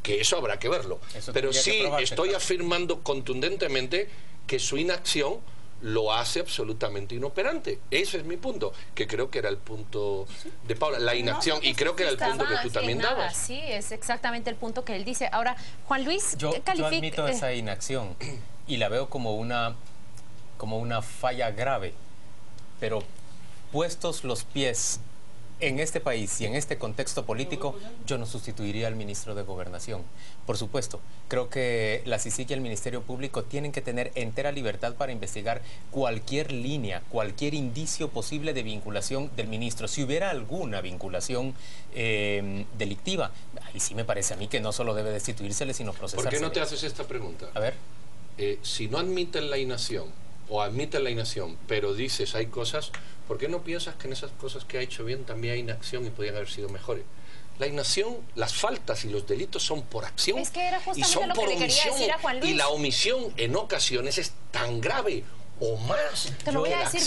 que eso habrá que verlo, pero sí estoy afirmando contundentemente que su inacción lo hace absolutamente inoperante. Ese es mi punto, que creo que era el punto de Paula, la inacción, y creo que era el punto que tú también dabas. Sí, es exactamente el punto que él dice. Ahora, Juan Luis, yo admito esa inacción y la veo como una falla grave, pero puestos los pies en este país y en este contexto político, yo no sustituiría al ministro de Gobernación. Por supuesto, creo que la CICIG y el Ministerio Público tienen que tener entera libertad para investigar cualquier línea, cualquier indicio posible de vinculación del ministro. Si hubiera alguna vinculación delictiva, ahí sí me parece a mí que no solo debe destituírsele, sino procesarse. ¿Por qué no te haces esta pregunta? A ver. Si no admiten la inacción, o admiten la inacción, pero dices hay cosas, ¿por qué no piensas que en esas cosas que ha hecho bien también hay inacción y podrían haber sido mejores? La inacción, las faltas y los delitos son por acción. Es que era y justamente son lo por que le quería omisión. decir a Juan Luis. Y la omisión en ocasiones es tan grave o más. Te lo voy a decir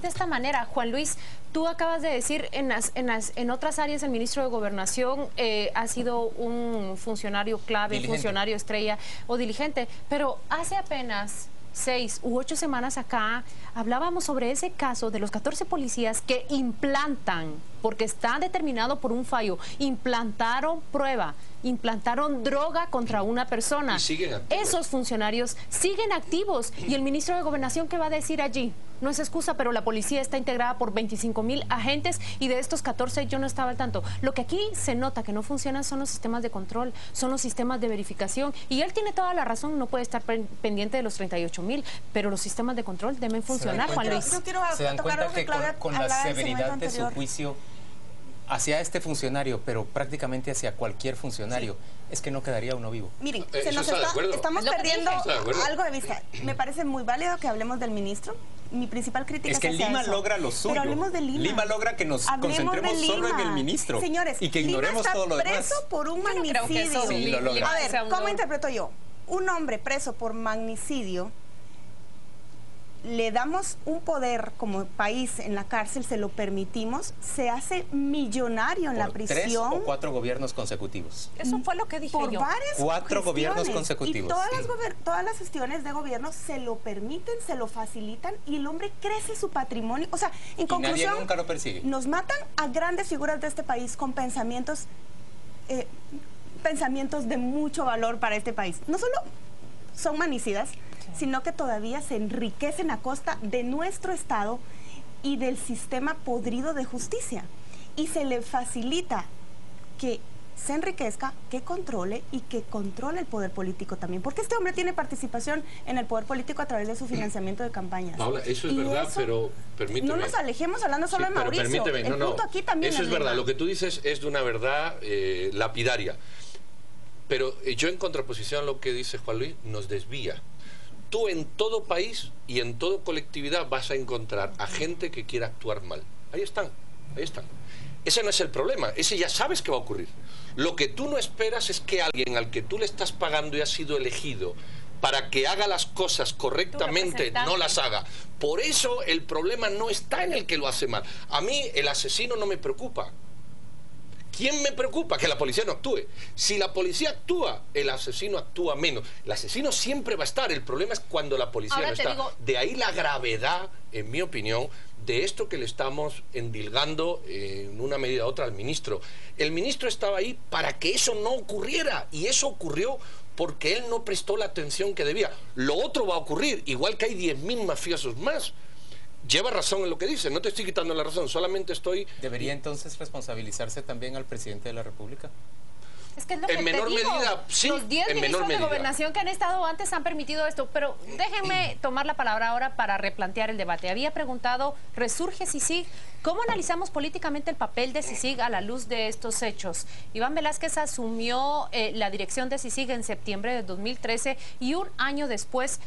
de esta manera, Juan Luis, tú acabas de decir en otras áreas el ministro de Gobernación ha sido un funcionario clave, diligente, funcionario estrella o diligente, pero hace apenas 6 u 8 semanas acá hablábamos sobre ese caso de los 14 policías que implantan, porque está determinado por un fallo, implantaron prueba, implantaron droga contra una persona. Y siguen activos. Esos funcionarios siguen activos. Y el ministro de Gobernación, ¿qué va a decir allí? No es excusa, pero la policía está integrada por 25,000 agentes y de estos 14 yo no estaba al tanto. Lo que aquí se nota que no funcionan son los sistemas de control, son los sistemas de verificación. Y él tiene toda la razón, no puede estar pendiente de los 38,000, pero los sistemas de control deben funcionar, Juan Luis. ¿Se dan cuenta que con la severidad de su juicio hacia este funcionario, pero prácticamente hacia cualquier funcionario, es que no quedaría uno vivo? Miren, estamos perdiendo algo de vista. Me parece muy válido que hablemos del ministro. Mi principal crítica es que Lima logra lo suyo. Pero hablemos de Lima. Lima logra que nos concentremos solo en el ministro. Señores, y que ignoremos todo lo demás. Lima está preso por un magnicidio. Sí, lo logra. A ver, ¿cómo interpreto yo? Un hombre preso por magnicidio, le damos un poder como país en la cárcel, se lo permtimos, se hace millonario en la prisión. 3 o 4 gobiernos consecutivos. Eso fue lo que dije por yo. Varias 4 gobiernos consecutivos. Y todas las gestiones de gobierno se lo permiten, se lo facilitan y el hombre crece su patrimonio. O sea, en conclusión, nadie nunca lo persigue. Nos matan a grandes figuras de este país con pensamientos de mucho valor para este país. No solo son manicidas, sino que todavía se enriquecen a costa de nuestro Estado y del sistema podrido de justicia. Y se le facilita que se enriquezca, que controle y que controle el poder político también. Porque este hombre tiene participación en el poder político a través de su financiamiento de campañas. Paula, eso es verdad, pero permíteme. No nos alejemos hablando solo de Mauricio. Permíteme, el punto aquí también eso es verdad. Lo que tú dices es de una verdad lapidaria. Pero yo, en contraposición a lo que dice Juan Luis, nos desvía. Tú en todo país y en toda colectividad vas a encontrar a gente que quiera actuar mal. Ahí están, ahí están. Ese no es el problema, ese ya sabes que va a ocurrir. Lo que tú no esperas es que alguien al que tú le estás pagando y ha sido elegido para que haga las cosas correctamente, no las haga. Por eso el problema no está en el que lo hace mal. A mí el asesino no me preocupa. ¿Quién me preocupa? Que la policía no actúe. Si la policía actúa, el asesino actúa menos. El asesino siempre va a estar. El problema es cuando la policía no está. De ahí la gravedad, en mi opinión, de esto que le estamos endilgando en una medida u otra al ministro. El ministro estaba ahí para que eso no ocurriera. Y eso ocurrió porque él no prestó la atención que debía. Lo otro va a ocurrir, igual que hay 10.000 mafiosos más. Lleva razón en lo que dice, no te estoy quitando la razón, solamente estoy... ¿Debería entonces responsabilizarse también al presidente de la República? Es que es lo que en menor medida, sí, los 10 ministros de gobernación que han estado antes han permitido esto, pero déjenme tomar la palabra ahora para replantear el debate. Había preguntado, ¿resurge CICIG? ¿Cómo analizamos políticamente el papel de CICIG a la luz de estos hechos? Iván Velázquez asumió la dirección de CICIG en septiembre de 2013 y un año después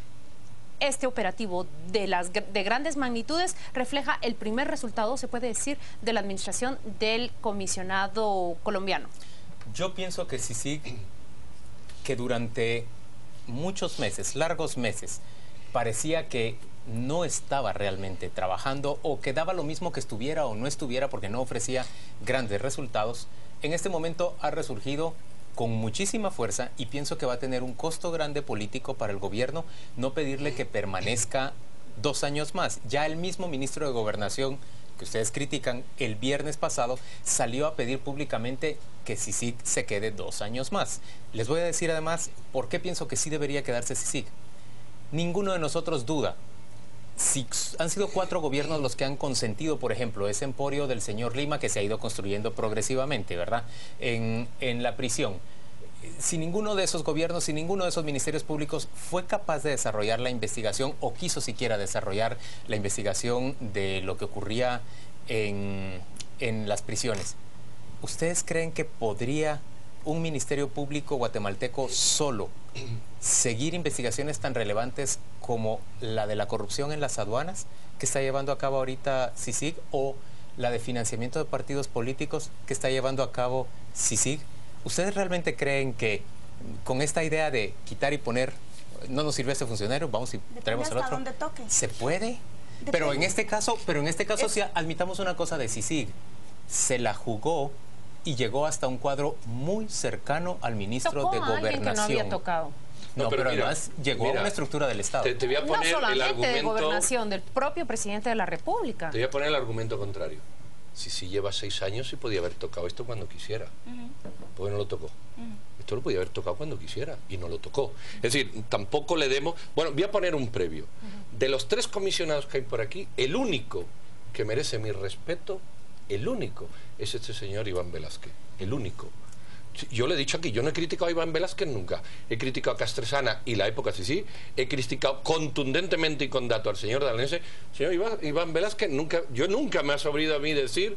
este operativo de grandes magnitudes refleja el primer resultado, se puede decir, de la administración del comisionado colombiano. Yo pienso que CICIG, que durante muchos meses, largos meses, parecía que no estaba realmente trabajando o que daba lo mismo que estuviera o no estuviera porque no ofrecía grandes resultados, en este momento ha resurgido con muchísima fuerza y pienso que va a tener un costo grande político para el gobierno no pedirle que permanezca 2 años más. Ya el mismo ministro de Gobernación, que ustedes critican, el viernes pasado salió a pedir públicamente que CICIG se quede 2 años más. Les voy a decir además por qué pienso que sí debería quedarse CICIG. Ninguno de nosotros duda. Si han sido 4 gobiernos los que han consentido, por ejemplo, ese emporio del señor Lima que se ha ido construyendo progresivamente, ¿verdad?, en la prisión. Si ninguno de esos gobiernos, si ninguno de esos ministerios públicos fue capaz de desarrollar la investigación o quiso siquiera desarrollar la investigación de lo que ocurría en las prisiones, ¿ustedes creen que podría un ministerio público guatemalteco solo seguir investigaciones tan relevantes como la de la corrupción en las aduanas que está llevando a cabo ahorita CICIG o la de financiamiento de partidos políticos que está llevando a cabo CICIG. ¿Ustedes realmente creen que con esta idea de quitar y poner, no nos sirve este funcionario, vamos y traemos al otro? ¿Se puede? Pero en este caso si admitamos una cosa de CICIG, se la jugó y llegó hasta un cuadro muy cercano al ministro de Gobernación. Que no había tocado. No, pero además llegó a una estructura del Estado. Te voy a poner no solamente el argumento de Gobernación, del propio presidente de la República. Te voy a poner el argumento contrario. Si lleva 6 años, sí podía haber tocado esto cuando quisiera. ¿Por qué no lo tocó? Esto lo podía haber tocado cuando quisiera y no lo tocó. Es decir, tampoco le demos... Bueno, voy a poner un previo. De los 3 comisionados que hay por aquí, el único que merece mi respeto, el único, es este señor Iván Velázquez. El único. Yo le he dicho aquí, yo no he criticado a Iván Velázquez nunca. He criticado a Castresana y la época sí. He criticado contundentemente y con datos al señor Dalanese. Señor Iván Velázquez, yo nunca me ha sobrado a mí decir,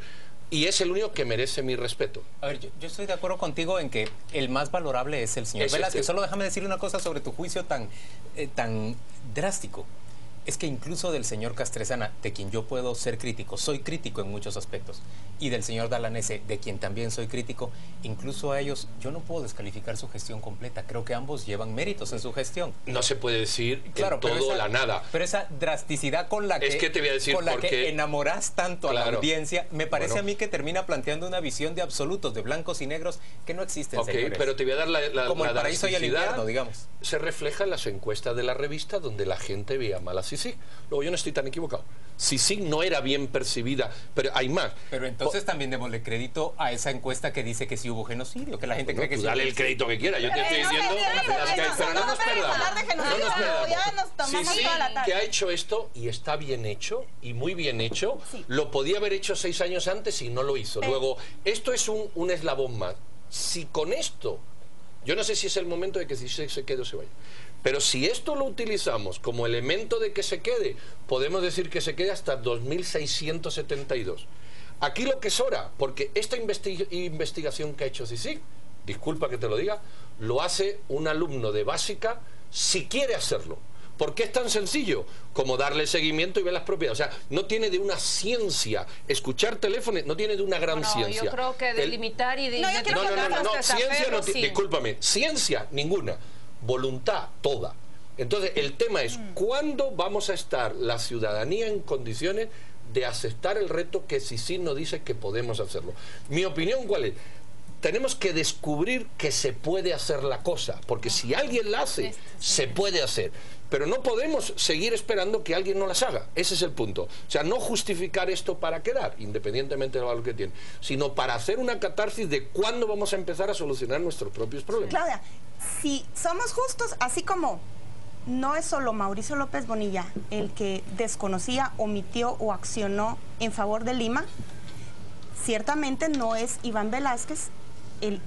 y es el único que merece mi respeto. A ver, yo estoy de acuerdo contigo en que el más valorable es el señor Velázquez. Solo déjame decirle una cosa sobre tu juicio tan drástico. Es que incluso del señor Castresana, de quien yo puedo ser crítico, soy crítico en muchos aspectos, y del señor Dalanese, de quien también soy crítico, incluso a ellos yo no puedo descalificar su gestión completa. Creo que ambos llevan méritos en su gestión. No se puede decir en todo la nada. Pero esa drasticidad con la que enamoras tanto a la audiencia, me parece a mí que termina planteando una visión de absolutos, de blancos y negros, que no existen, señores. Pero te voy a dar como la el paraíso y el infierno, digamos. Se refleja en las encuestas de la revista donde la gente veía mal a CICIG. Luego yo no estoy tan equivocado. CICIG no era bien percibida, pero hay más. Pero entonces también démosle crédito a esa encuesta que dice que sí hubo genocidio, que la gente cree que sí. Dale el crédito que quiera, yo te estoy diciendo. Pero no nos perdamos. CICIG, que ha hecho esto y está bien hecho y muy bien hecho, lo podía haber hecho 6 años antes y no lo hizo. Luego, esto es un eslabón más. Si con esto, yo no sé si es el momento de que CICIG se quede o se vaya. Pero si esto lo utilizamos como elemento de que se quede, podemos decir que se quede hasta 2672. Aquí lo que es hora, porque esta investigación que ha hecho CICIG, disculpa que te lo diga, lo hace un alumno de básica si quiere hacerlo. Porque es tan sencillo como darle seguimiento y ver las propiedades. O sea, no tiene de una ciencia. Escuchar teléfonos no tiene de una gran ciencia. Yo creo que delimitar y identificar ciencia no tiene, discúlpame, ciencia ninguna. Voluntad toda. Entonces el tema es ¿cuándo vamos a estar la ciudadanía en condiciones de aceptar el reto que CICIG nos dice que podemos hacerlo? Mi opinión, ¿cuál es? Tenemos que descubrir que se puede hacer la cosa, porque si alguien la hace, se puede hacer. Pero no podemos seguir esperando que alguien no las haga. Ese es el punto. O sea, no justificar esto para quedar, independientemente del valor que tiene, sino para hacer una catarsis de cuándo vamos a empezar a solucionar nuestros propios problemas. Claudia, si somos justos, así como no es solo Mauricio López Bonilla el que desconocía, omitió o accionó en favor de Lima, ciertamente no es Iván Velázquez el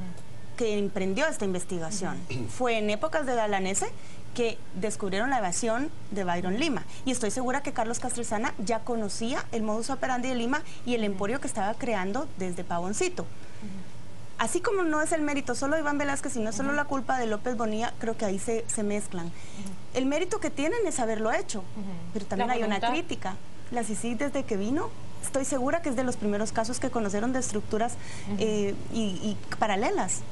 que emprendió esta investigación. Fue en épocas de Dalanese que descubrieron la evasión de Byron Lima. Y estoy segura que Carlos Castresana ya conocía el modus operandi de Lima y el emporio que estaba creando desde Pavoncito. Así como no es el mérito solo de Iván Velázquez y no es solo la culpa de López Bonilla, creo que ahí se mezclan. El mérito que tienen es haberlo hecho, pero también hay una crítica. La CICIG desde que vino, estoy segura que es de los primeros casos que conocieron de estructuras y paralelas.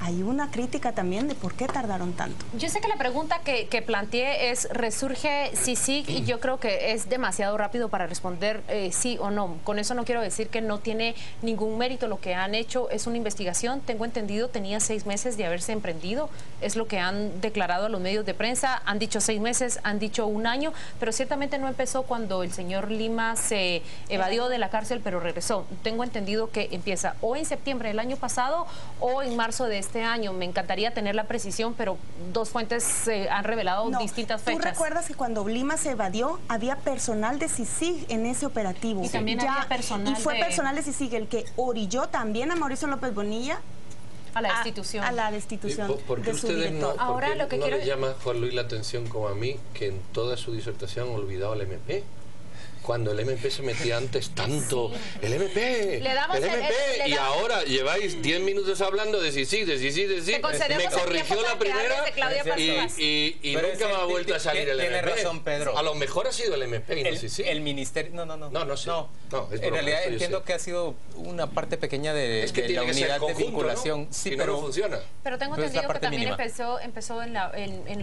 Hay una crítica también de por qué tardaron tanto. Yo sé que la pregunta que planteé es, ¿resurge CICIG? Y yo creo que es demasiado rápido para responder sí o no. Con eso no quiero decir que no tiene ningún mérito. Lo que han hecho es una investigación. Tengo entendido, tenía 6 meses de haberse emprendido. Es lo que han declarado a los medios de prensa. Han dicho 6 meses, han dicho 1 año, pero ciertamente no empezó cuando el señor Lima se evadió de la cárcel, pero regresó. Tengo entendido que empieza o en septiembre del año pasado o en marzo de este año. Me encantaría tener la precisión, pero 2 fuentes han revelado distintas fechas. ¿Tú recuerdas que cuando Lima se evadió había personal de CICIG en ese operativo? Y también había personal y fue personal de CICIG el que orilló también a Mauricio López Bonilla a la destitución. A la destitución ¿Por qué de su ustedes director? Ahora lo que no quiero... le llama Juan Luis la atención como a mí que en toda su disertación han olvidado al MP? Cuando el MP se metía antes tanto, el MP, Le damos el MP, le y damos- ahora lleváis 10 minutos hablando de sí, de sí, de sí. Te concedemos Me el corrigió tiempo la para que hables primera de Claudia Paz. y Pero nunca me ha vuelto a salir el tiene MP. razón, Pedro. A lo mejor ha sido el MP y no sí. El ministerio... No sé. No, es En broma, realidad esto yo entiendo sé. que ha sido una parte pequeña de, Es que de tiene la que ser unidad conjunto, de vinculación. ¿no? Sí, Si pero no funciona. Pero tengo Pero es la entendido que parte también mínima. empezó en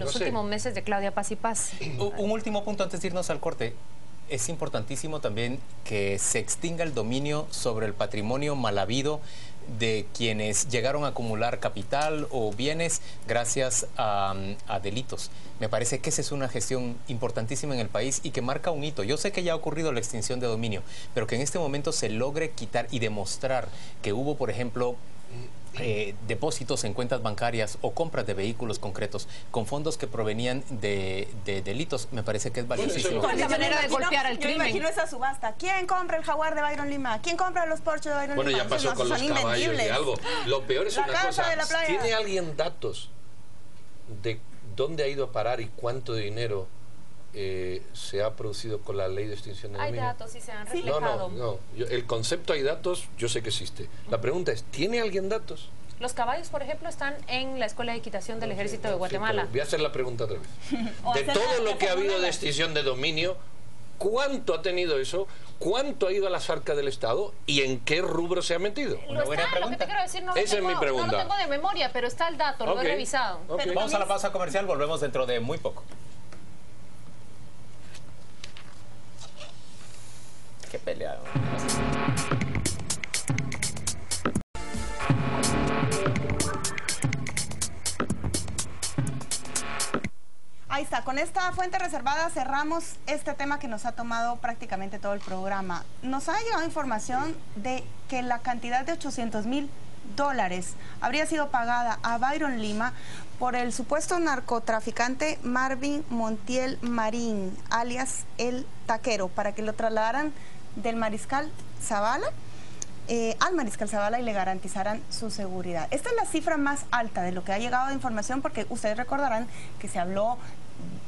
los No sé. últimos meses de Claudia Paz y Paz. Un último punto antes de irnos al corte. Es importantísimo también que se extinga el dominio sobre el patrimonio mal habido de quienes llegaron a acumular capital o bienes gracias a delitos. Me parece que esa es una gestión importantísima en el país y que marca un hito. Yo sé que ya ha ocurrido la extinción de dominio, pero que en este momento se logre quitar y demostrar que hubo, por ejemplo, depósitos en cuentas bancarias o compras de vehículos concretos con fondos que provenían de delitos, me parece que es valiosísimo. Es la manera de golpear al crimen. Yo imagino esa subasta. ¿Quién compra el Jaguar de Byron Lima? ¿Quién compra los Porsche de Byron Bueno, Lima? ya pasó Esos con los son caballos y invendibles. algo. Lo peor es La una casa cosa. de la playa. ¿Tiene alguien datos de dónde ha ido a parar y cuánto dinero se ha producido con la ley de extinción de Hay dominio? datos y se han No, reflejado. no. El concepto hay datos, yo sé que existe. La pregunta es, ¿tiene alguien datos? Los caballos, por ejemplo, están en la Escuela de Equitación del Ejército de Guatemala. Sí, voy a hacer la pregunta otra vez. O De hacerla todo lo que ha habido de reformularla. extinción de dominio, ¿cuánto ha tenido eso? ¿Cuánto ha ido a las arcas del Estado? ¿Y en qué rubro se ha metido? Lo que te quiero decir, no lo Esa es tengo, mi pregunta. no lo tengo de memoria, pero está el dato, lo Ok, he revisado. ok. Vamos a la pausa comercial, volvemos dentro de muy poco. Qué pelea. Ahí está, con esta fuente reservada cerramos este tema que nos ha tomado prácticamente todo el programa. Nos ha llegado información de que la cantidad de $800,000 habría sido pagada a Byron Lima por el supuesto narcotraficante Marvin Montiel Marín, alias El Taquero, para que lo trasladaran del Mariscal Zavala al Mariscal Zavala y le garantizaran su seguridad. Esta es la cifra más alta de lo que ha llegado de información, porque ustedes recordarán que se habló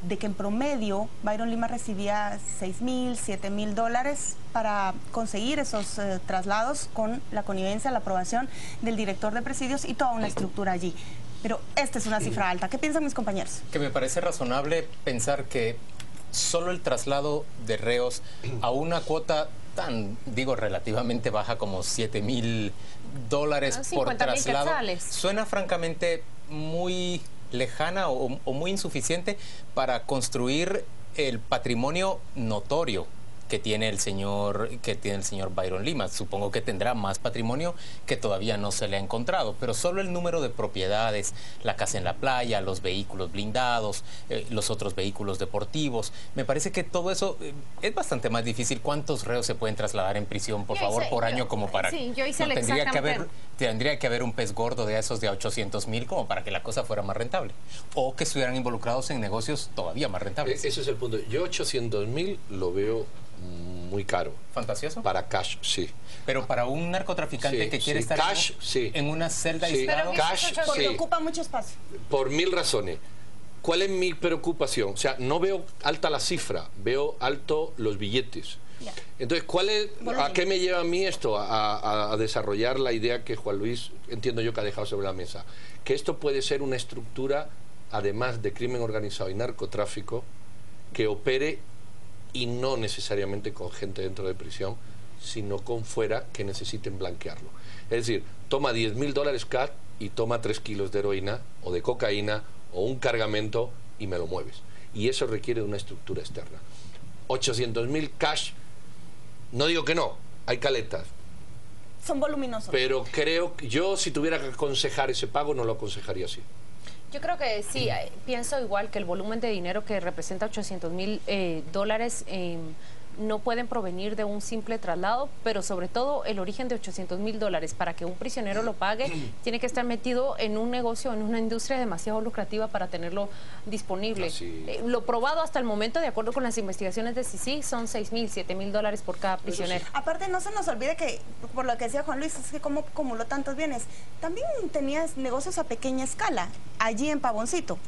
de que en promedio Byron Lima recibía $6,000, $7,000 para conseguir esos traslados con la connivencia, la aprobación del director de presidios y toda una estructura allí. Pero esta es una cifra alta. ¿Qué piensan mis compañeros? Que me parece razonable pensar que solo el traslado de reos a una cuota tan, digo, relativamente baja como $7,000 por 50,000 traslado, quetzales. suena francamente muy lejana o muy insuficiente para construir el patrimonio notorio que tiene el señor Byron Lima. Supongo que tendrá más patrimonio que todavía no se le ha encontrado, pero solo el número de propiedades, la casa en la playa, los vehículos blindados, los otros vehículos deportivos, me parece que todo eso es bastante más difícil. ¿Cuántos reos se pueden trasladar en prisión, por favor, por año, como para... Sí, yo hice tendría que haber un pez gordo de esos de $800,000 como para que la cosa fuera más rentable, o que estuvieran involucrados en negocios todavía más rentables. Ese es el punto. Yo 800,000 lo veo muy caro. ¿Fantasioso? Para cash, sí. Pero para un narcotraficante Sí, que quiere sí. estar Cash, sí. en una celda Sí. aislada. Pero Cash, porque sí. ocupa mucho espacio. Por 1000 razones. ¿Cuál es mi preocupación? O sea, no veo alta la cifra, veo alto los billetes. Entonces, ¿a qué me lleva a mí esto? A desarrollar la idea que Juan Luis, entiendo yo, que ha dejado sobre la mesa. Que esto puede ser una estructura, además de crimen organizado y narcotráfico, que opere, y no necesariamente con gente dentro de prisión, sino con fuera, que necesiten blanquearlo. Es decir, toma $10,000 cash y toma 3 kilos de heroína o de cocaína o un cargamento y me lo mueves. Y eso requiere de una estructura externa. 800,000 cash, no digo que no, hay caletas. Son voluminosos. Pero creo que yo, si tuviera que aconsejar ese pago, no lo aconsejaría así. Yo creo que sí, pienso igual que el volumen de dinero que representa $800,000 no pueden provenir de un simple traslado, pero sobre todo el origen de $800,000 para que un prisionero lo pague, tiene que estar metido en un negocio, en una industria demasiado lucrativa para tenerlo disponible. Lo probado hasta el momento, de acuerdo con las investigaciones de CICIG, son $6,000, $7,000 por cada prisionero. Aparte, no se nos olvide que, por lo que decía Juan Luis, es que cómo acumuló tantos bienes. También tenías negocios a pequeña escala, allí en Pavoncito.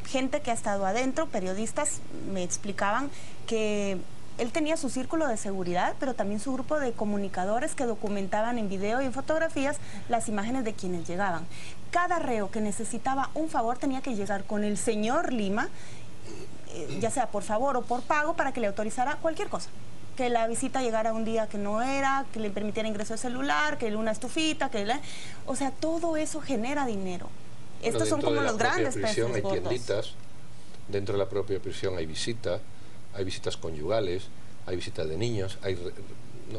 Gente que ha estado adentro, periodistas, me explicaban que él tenía su círculo de seguridad, pero también su grupo de comunicadores que documentaban en video y en fotografías las imágenes de quienes llegaban. Cada reo que necesitaba un favor tenía que llegar con el señor Lima, ya sea por favor o por pago, para que le autorizara cualquier cosa. Que la visita llegara un día que no era, que le permitiera ingreso de celular, que una estufita, o sea, todo eso genera dinero. Bueno, estos son como los grandes peces gordos. Hay tienditas, dentro de la propia prisión hay visitas conyugales, hay visitas de niños, hay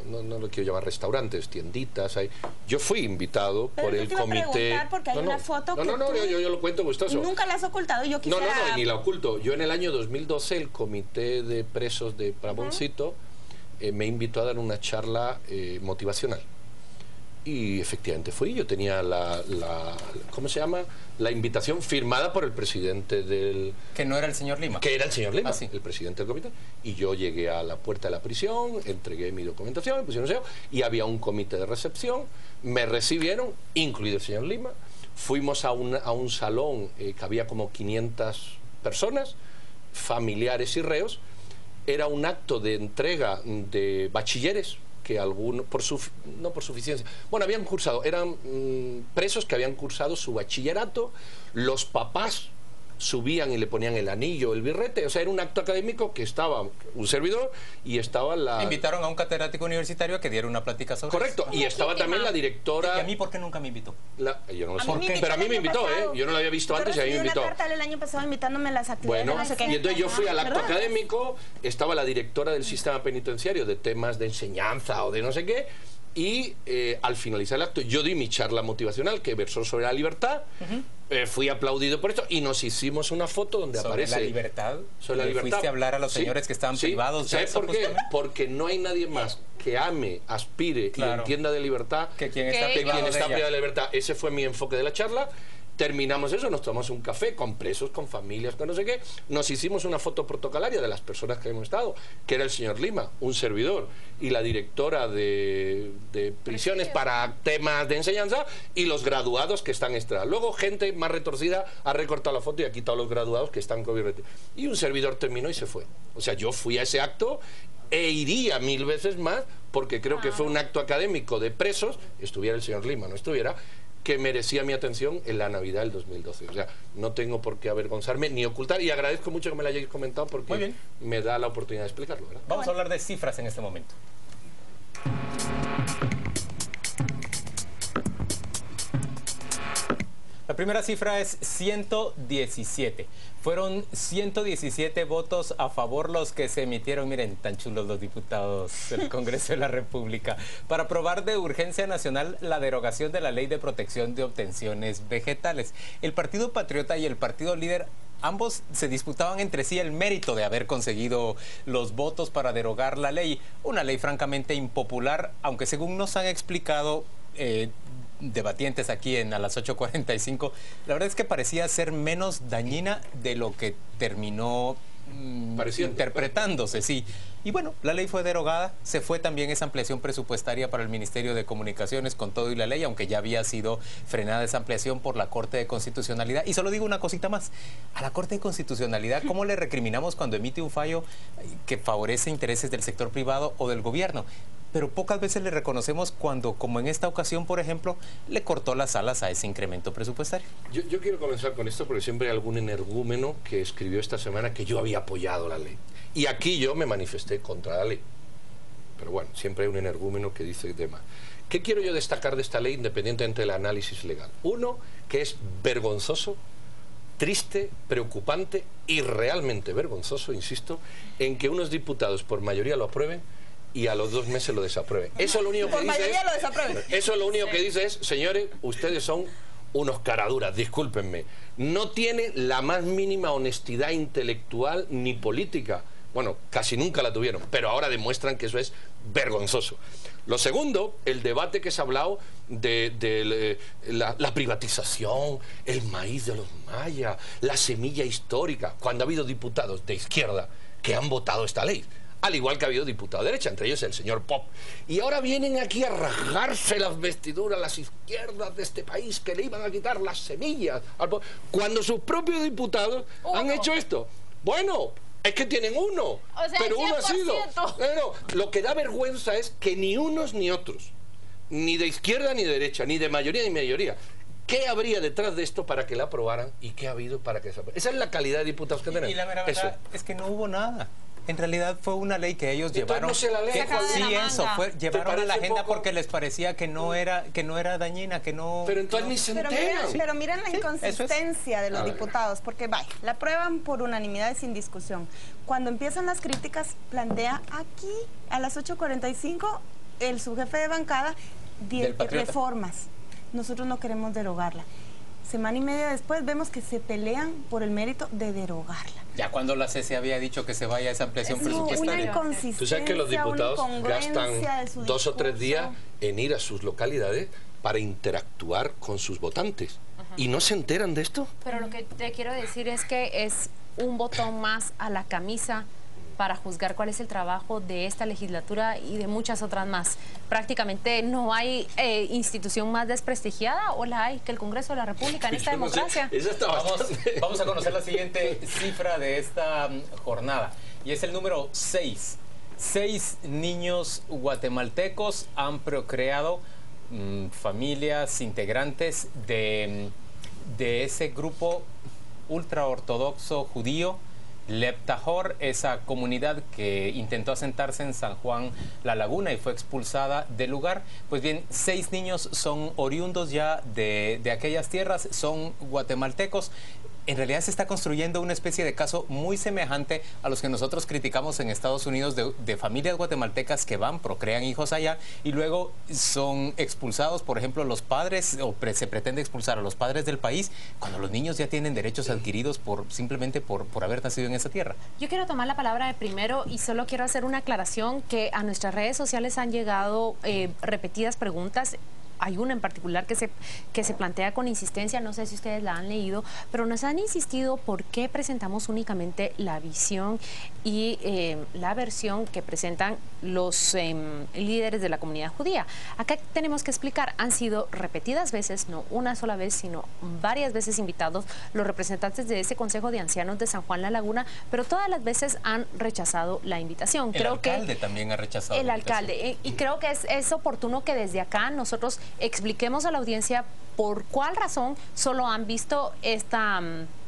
no lo quiero llamar restaurantes, tienditas. Yo fui invitado por el comité. Porque hay una foto yo lo cuento gustoso. Nunca la has ocultado. Yo quisiera... No, ni la oculto. Yo en el año 2012 el comité de presos de Braboncito me invitó a dar una charla motivacional. Y efectivamente fui. Yo tenía ¿cómo se llama? La invitación firmada por el presidente del... Que no era el señor Lima. Que era el señor Lima, sí. El presidente del comité. Y yo llegué a la puerta de la prisión, entregué mi documentación, me pusieron sello, y había un comité de recepción. Me recibieron, incluido el señor Lima. Fuimos a un salón que había como 500 personas, familiares y reos. Era un acto de entrega de bachilleres, que algunos, no por suficiencia, bueno, habían cursado, eran presos que habían cursado su bachillerato, los papás subían y le ponían el anillo, el birrete, o sea, era un acto académico que estaba un servidor y estaba la... Invitaron a un catedrático universitario a que diera una plática sobre Correcto, y estaba también la directora... ¿Y a mí por qué nunca me invitó? Yo no lo sé, pero a mí me invitó, yo no lo había visto antes y a mí me invitó. Una carta el año pasado invitándome a las actividades. Bueno, no sé qué. y entonces yo fui al acto académico, estaba la directora del sistema penitenciario de temas de enseñanza o de no sé qué, y al finalizar el acto yo di mi charla motivacional que versó sobre la libertad. Fui aplaudido por esto y nos hicimos una foto donde ¿Sobre aparece... la libertad? Sobre la libertad. ¿Fuiste a hablar a los señores que estaban privados? ¿Sabes por qué? Porque no hay nadie más que ame, aspire y entienda de libertad que quien está privado de libertad. Ese fue mi enfoque de la charla. Terminamos eso, nos tomamos un café con presos, con familias, con no sé qué. Nos hicimos una foto protocolaria de las personas que hemos estado, que era el señor Lima, un servidor, y la directora de prisiones para temas de enseñanza, y los graduados que están extra. Luego gente más retorcida ha recortado la foto y ha quitado los graduados que están con birrete. Y un servidor terminó y se fue. O sea, yo fui a ese acto e iría 1000 veces más, porque creo que fue un acto académico de presos, estuviera el señor Lima, no estuviera, que merecía mi atención en la Navidad del 2012. O sea, no tengo por qué avergonzarme ni ocultar, y agradezco mucho que me lo hayáis comentado porque me da la oportunidad de explicarlo, ¿verdad? Vamos a hablar de cifras en este momento. La primera cifra es 117. Fueron 117 votos a favor los que se emitieron, miren, tan chulos los diputados del Congreso de la República, para aprobar de urgencia nacional la derogación de la Ley de Protección de Obtenciones Vegetales. El Partido Patriota y el Partido Líder, ambos se disputaban entre sí el mérito de haber conseguido los votos para derogar la ley. Una ley francamente impopular, aunque según nos han explicado debatientes aquí a las 8:45, la verdad es que parecía ser menos dañina de lo que terminó interpretándose, sí. Y bueno, la ley fue derogada, se fue también esa ampliación presupuestaria para el Ministerio de Comunicaciones con todo y la ley, aunque ya había sido frenada esa ampliación por la Corte de Constitucionalidad. Y solo digo una cosita más, a la Corte de Constitucionalidad, ¿cómo le recriminamos cuando emite un fallo que favorece intereses del sector privado o del gobierno? Pero pocas veces le reconocemos cuando, como en esta ocasión, por ejemplo, le cortó las alas a ese incremento presupuestario. Yo quiero comenzar con esto porque siempre hay algún energúmeno que escribió esta semana que yo había apoyado la ley. Y aquí yo me manifesté contra la ley. Pero bueno, siempre hay un energúmeno que dice tema. ¿Qué quiero yo destacar de esta ley independientemente del análisis legal? Uno, que es vergonzoso, triste, preocupante y realmente vergonzoso, insisto, en que unos diputados por mayoría lo aprueben y a los 2 meses lo desaprueben. Eso lo único que dice es, señores, ustedes son unos caraduras, discúlpenme. No tiene la más mínima honestidad intelectual ni política. Bueno, casi nunca la tuvieron, pero ahora demuestran que eso es vergonzoso. Lo segundo, el debate que se ha hablado de la privatización, el maíz de los mayas, la semilla histórica, cuando ha habido diputados de izquierda que han votado esta ley, al igual que ha habido diputados de derecha, entre ellos el señor Pop. Y ahora vienen aquí a rasgarse las vestiduras las izquierdas de este país, que le iban a quitar las semillas al Pop, cuando sus propios diputados han hecho esto. Bueno, Es que tienen uno, O sea, pero uno ha sido. 100%. No, lo que da vergüenza es que ni unos ni otros, ni de izquierda ni de derecha, ni de mayoría ni mayoría. ¿Qué habría detrás de esto para que la aprobaran y qué ha habido para que se apruebe? Esa es la calidad de diputados que tenemos. Y la mera verdad es que no hubo nada. En realidad fue una ley que ellos llevaron. No se la leen. Llevaron a la agenda porque les parecía que no era dañina, que no. Pero entonces ni se enteran. Pero miren la inconsistencia de los diputados, porque vaya, la aprueban por unanimidad y sin discusión. Cuando empiezan las críticas, plantea aquí a las 8:45 el subjefe de bancada reformas. Nosotros no queremos derogarla. Semana y media después vemos que se pelean por el mérito de derogarla. Ya cuando la CC había dicho que se vaya a esa ampliación presupuestaria. Una inconsistencia, tú sabes que los diputados gastan de su 2 o 3 discurso. días en ir a sus localidades para interactuar con sus votantes. ¿Y no se enteran de esto? Pero lo que te quiero decir es que es un botón más a la camisa para juzgar cuál es el trabajo de esta legislatura y de muchas otras más. Prácticamente no hay institución más desprestigiada, o la hay, que el Congreso de la República en esta democracia. Vamos a conocer la siguiente cifra de esta jornada, y es el número 6. 6 niños guatemaltecos han procreado familias integrantes de ese grupo ultraortodoxo judío Leptajor, esa comunidad que intentó asentarse en San Juan La Laguna y fue expulsada del lugar. Pues bien, 6 niños son oriundos ya de aquellas tierras, son guatemaltecos. En realidad se está construyendo una especie de caso muy semejante a los que nosotros criticamos en Estados Unidos de familias guatemaltecas que van, procrean hijos allá y luego son expulsados, por ejemplo, los padres, o se pretende expulsar a los padres del país cuando los niños ya tienen derechos adquiridos simplemente por haber nacido en esa tierra. Yo quiero tomar la palabra de primero y solo quiero hacer una aclaración que a nuestras redes sociales han llegado repetidas preguntas. Hay una en particular que se plantea con insistencia, no sé si ustedes la han leído, pero nos han insistido por qué presentamos únicamente la visión y la versión que presentan los líderes de la comunidad judía. Acá tenemos que explicar, han sido repetidas veces, no una sola vez, sino varias veces invitados los representantes de ese Consejo de Ancianos de San Juan La Laguna, pero todas las veces han rechazado la invitación. El alcalde también ha rechazado el alcalde, y creo que es oportuno que desde acá nosotros expliquemos a la audiencia por cuál razón solo han visto esta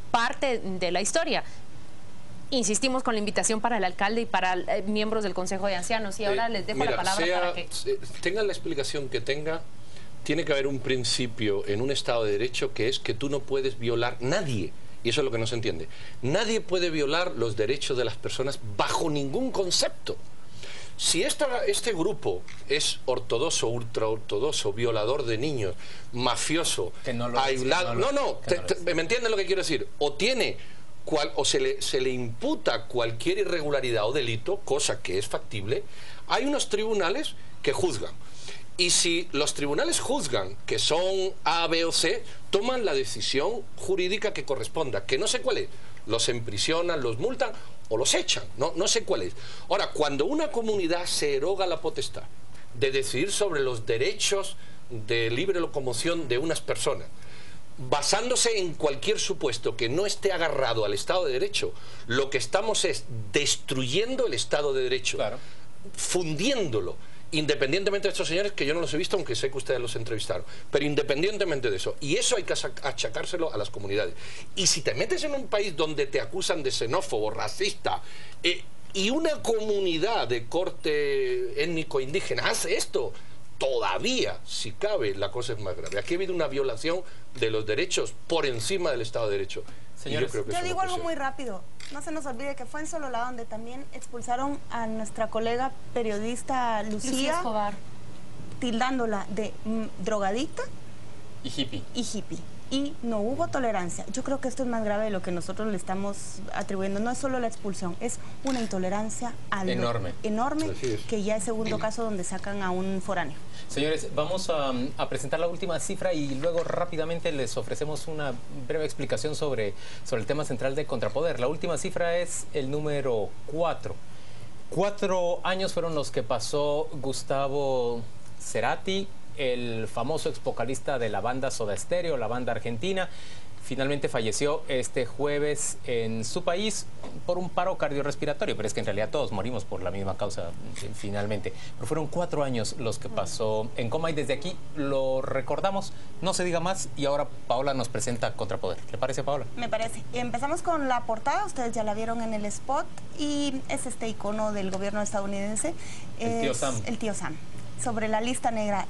parte de la historia. Insistimos con la invitación para el alcalde y para miembros del Consejo de Ancianos, y ahora les dejo la palabra para que... Tengan la explicación que tenga, tiene que haber un principio en un Estado de Derecho que es que tú no puedes violar nadie, y eso es lo que no se entiende. Nadie puede violar los derechos de las personas bajo ningún concepto. Si este grupo es ortodoxo, ultraortodoxo, violador de niños, mafioso, aislado... ¿me entienden lo que quiero decir? O tiene... o se le imputa cualquier irregularidad o delito, cosa que es factible, hay unos tribunales que juzgan. Y si los tribunales juzgan que son A, B o C, toman la decisión jurídica que corresponda, que no sé cuál es. Los emprisionan, los multan o los echan, no sé cuál es. Ahora, cuando una comunidad se eroga la potestad de decidir sobre los derechos de libre locomoción de unas personas, basándose en cualquier supuesto que no esté agarrado al Estado de Derecho, lo que estamos es destruyendo el Estado de Derecho, fundiéndolo, independientemente de estos señores, que yo no los he visto, aunque sé que ustedes los entrevistaron, pero independientemente de eso, y eso hay que achacárselo a las comunidades. Y si te metes en un país donde te acusan de xenófobo, racista, y una comunidad de corte étnico indígena hace esto, todavía, si cabe, la cosa es más grave. Aquí ha habido una violación de los derechos por encima del Estado de Derecho. Señores, yo digo algo muy rápido. No se nos olvide que fue en Sololá donde también expulsaron a nuestra colega periodista Lucía Escobar, tildándola de drogadicta y hippie. Y no hubo tolerancia. Yo creo que esto es más grave de lo que nosotros le estamos atribuyendo. No es solo la expulsión, es una intolerancia enorme, que ya es segundo caso donde sacan a un foráneo. Señores, vamos a presentar la última cifra y luego rápidamente les ofrecemos una breve explicación sobre el tema central de Contrapoder. La última cifra es el número 4. 4 años fueron los que pasó Gustavo Cerati, el famoso ex vocalista de la banda Soda Stereo, la banda argentina. finalmente falleció este jueves en su país por un paro cardiorrespiratorio, pero es que en realidad todos morimos por la misma causa finalmente. Pero fueron 4 años los que pasó en coma y desde aquí lo recordamos, no se diga más, y ahora Paola nos presenta Contrapoder. ¿Le parece, Paola? Me parece. Empezamos con la portada, ustedes ya la vieron en el spot, y es este icono del gobierno estadounidense. El tío Sam. El tío Sam, sobre la lista negra.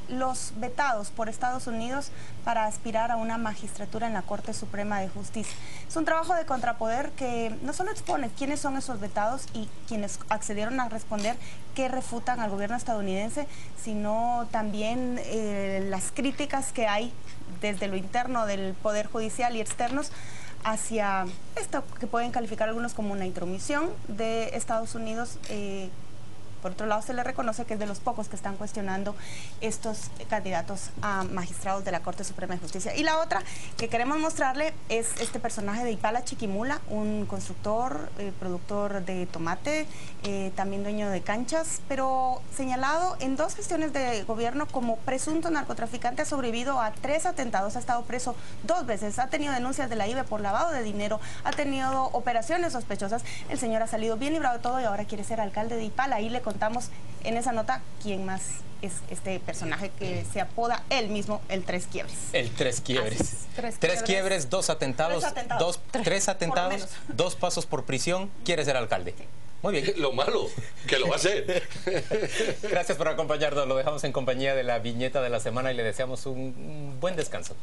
Los vetados por Estados Unidos para aspirar a una magistratura en la Corte Suprema de Justicia. Es un trabajo de Contrapoder que no solo expone quiénes son esos vetados y quienes accedieron a responder qué refutan al gobierno estadounidense, sino también las críticas que hay desde lo interno del Poder Judicial y externos hacia esto que pueden calificar algunos como una intromisión de Estados Unidos. Por otro lado, se le reconoce que es de los pocos que están cuestionando estos candidatos a magistrados de la Corte Suprema de Justicia. Y la otra que queremos mostrarle es este personaje de Ipala Chiquimula, un constructor, productor de tomate, también dueño de canchas, pero señalado en 2 gestiones de gobierno como presunto narcotraficante. Ha sobrevivido a 3 atentados, ha estado preso 2 veces, ha tenido denuncias de la IBE por lavado de dinero, ha tenido operaciones sospechosas. El señor ha salido bien librado de todo y ahora quiere ser alcalde de Ipala. Ahí le contamos en esa nota quién más es este personaje que se apoda él mismo el Tres Quiebres. El Tres Quiebres. Tres quiebres, 2 atentados, 3 atentados, 2 pasos por prisión, quiere ser alcalde. Muy bien. Lo malo, que lo va a hacer. Gracias por acompañarnos, lo dejamos en compañía de la viñeta de la semana y le deseamos un buen descanso.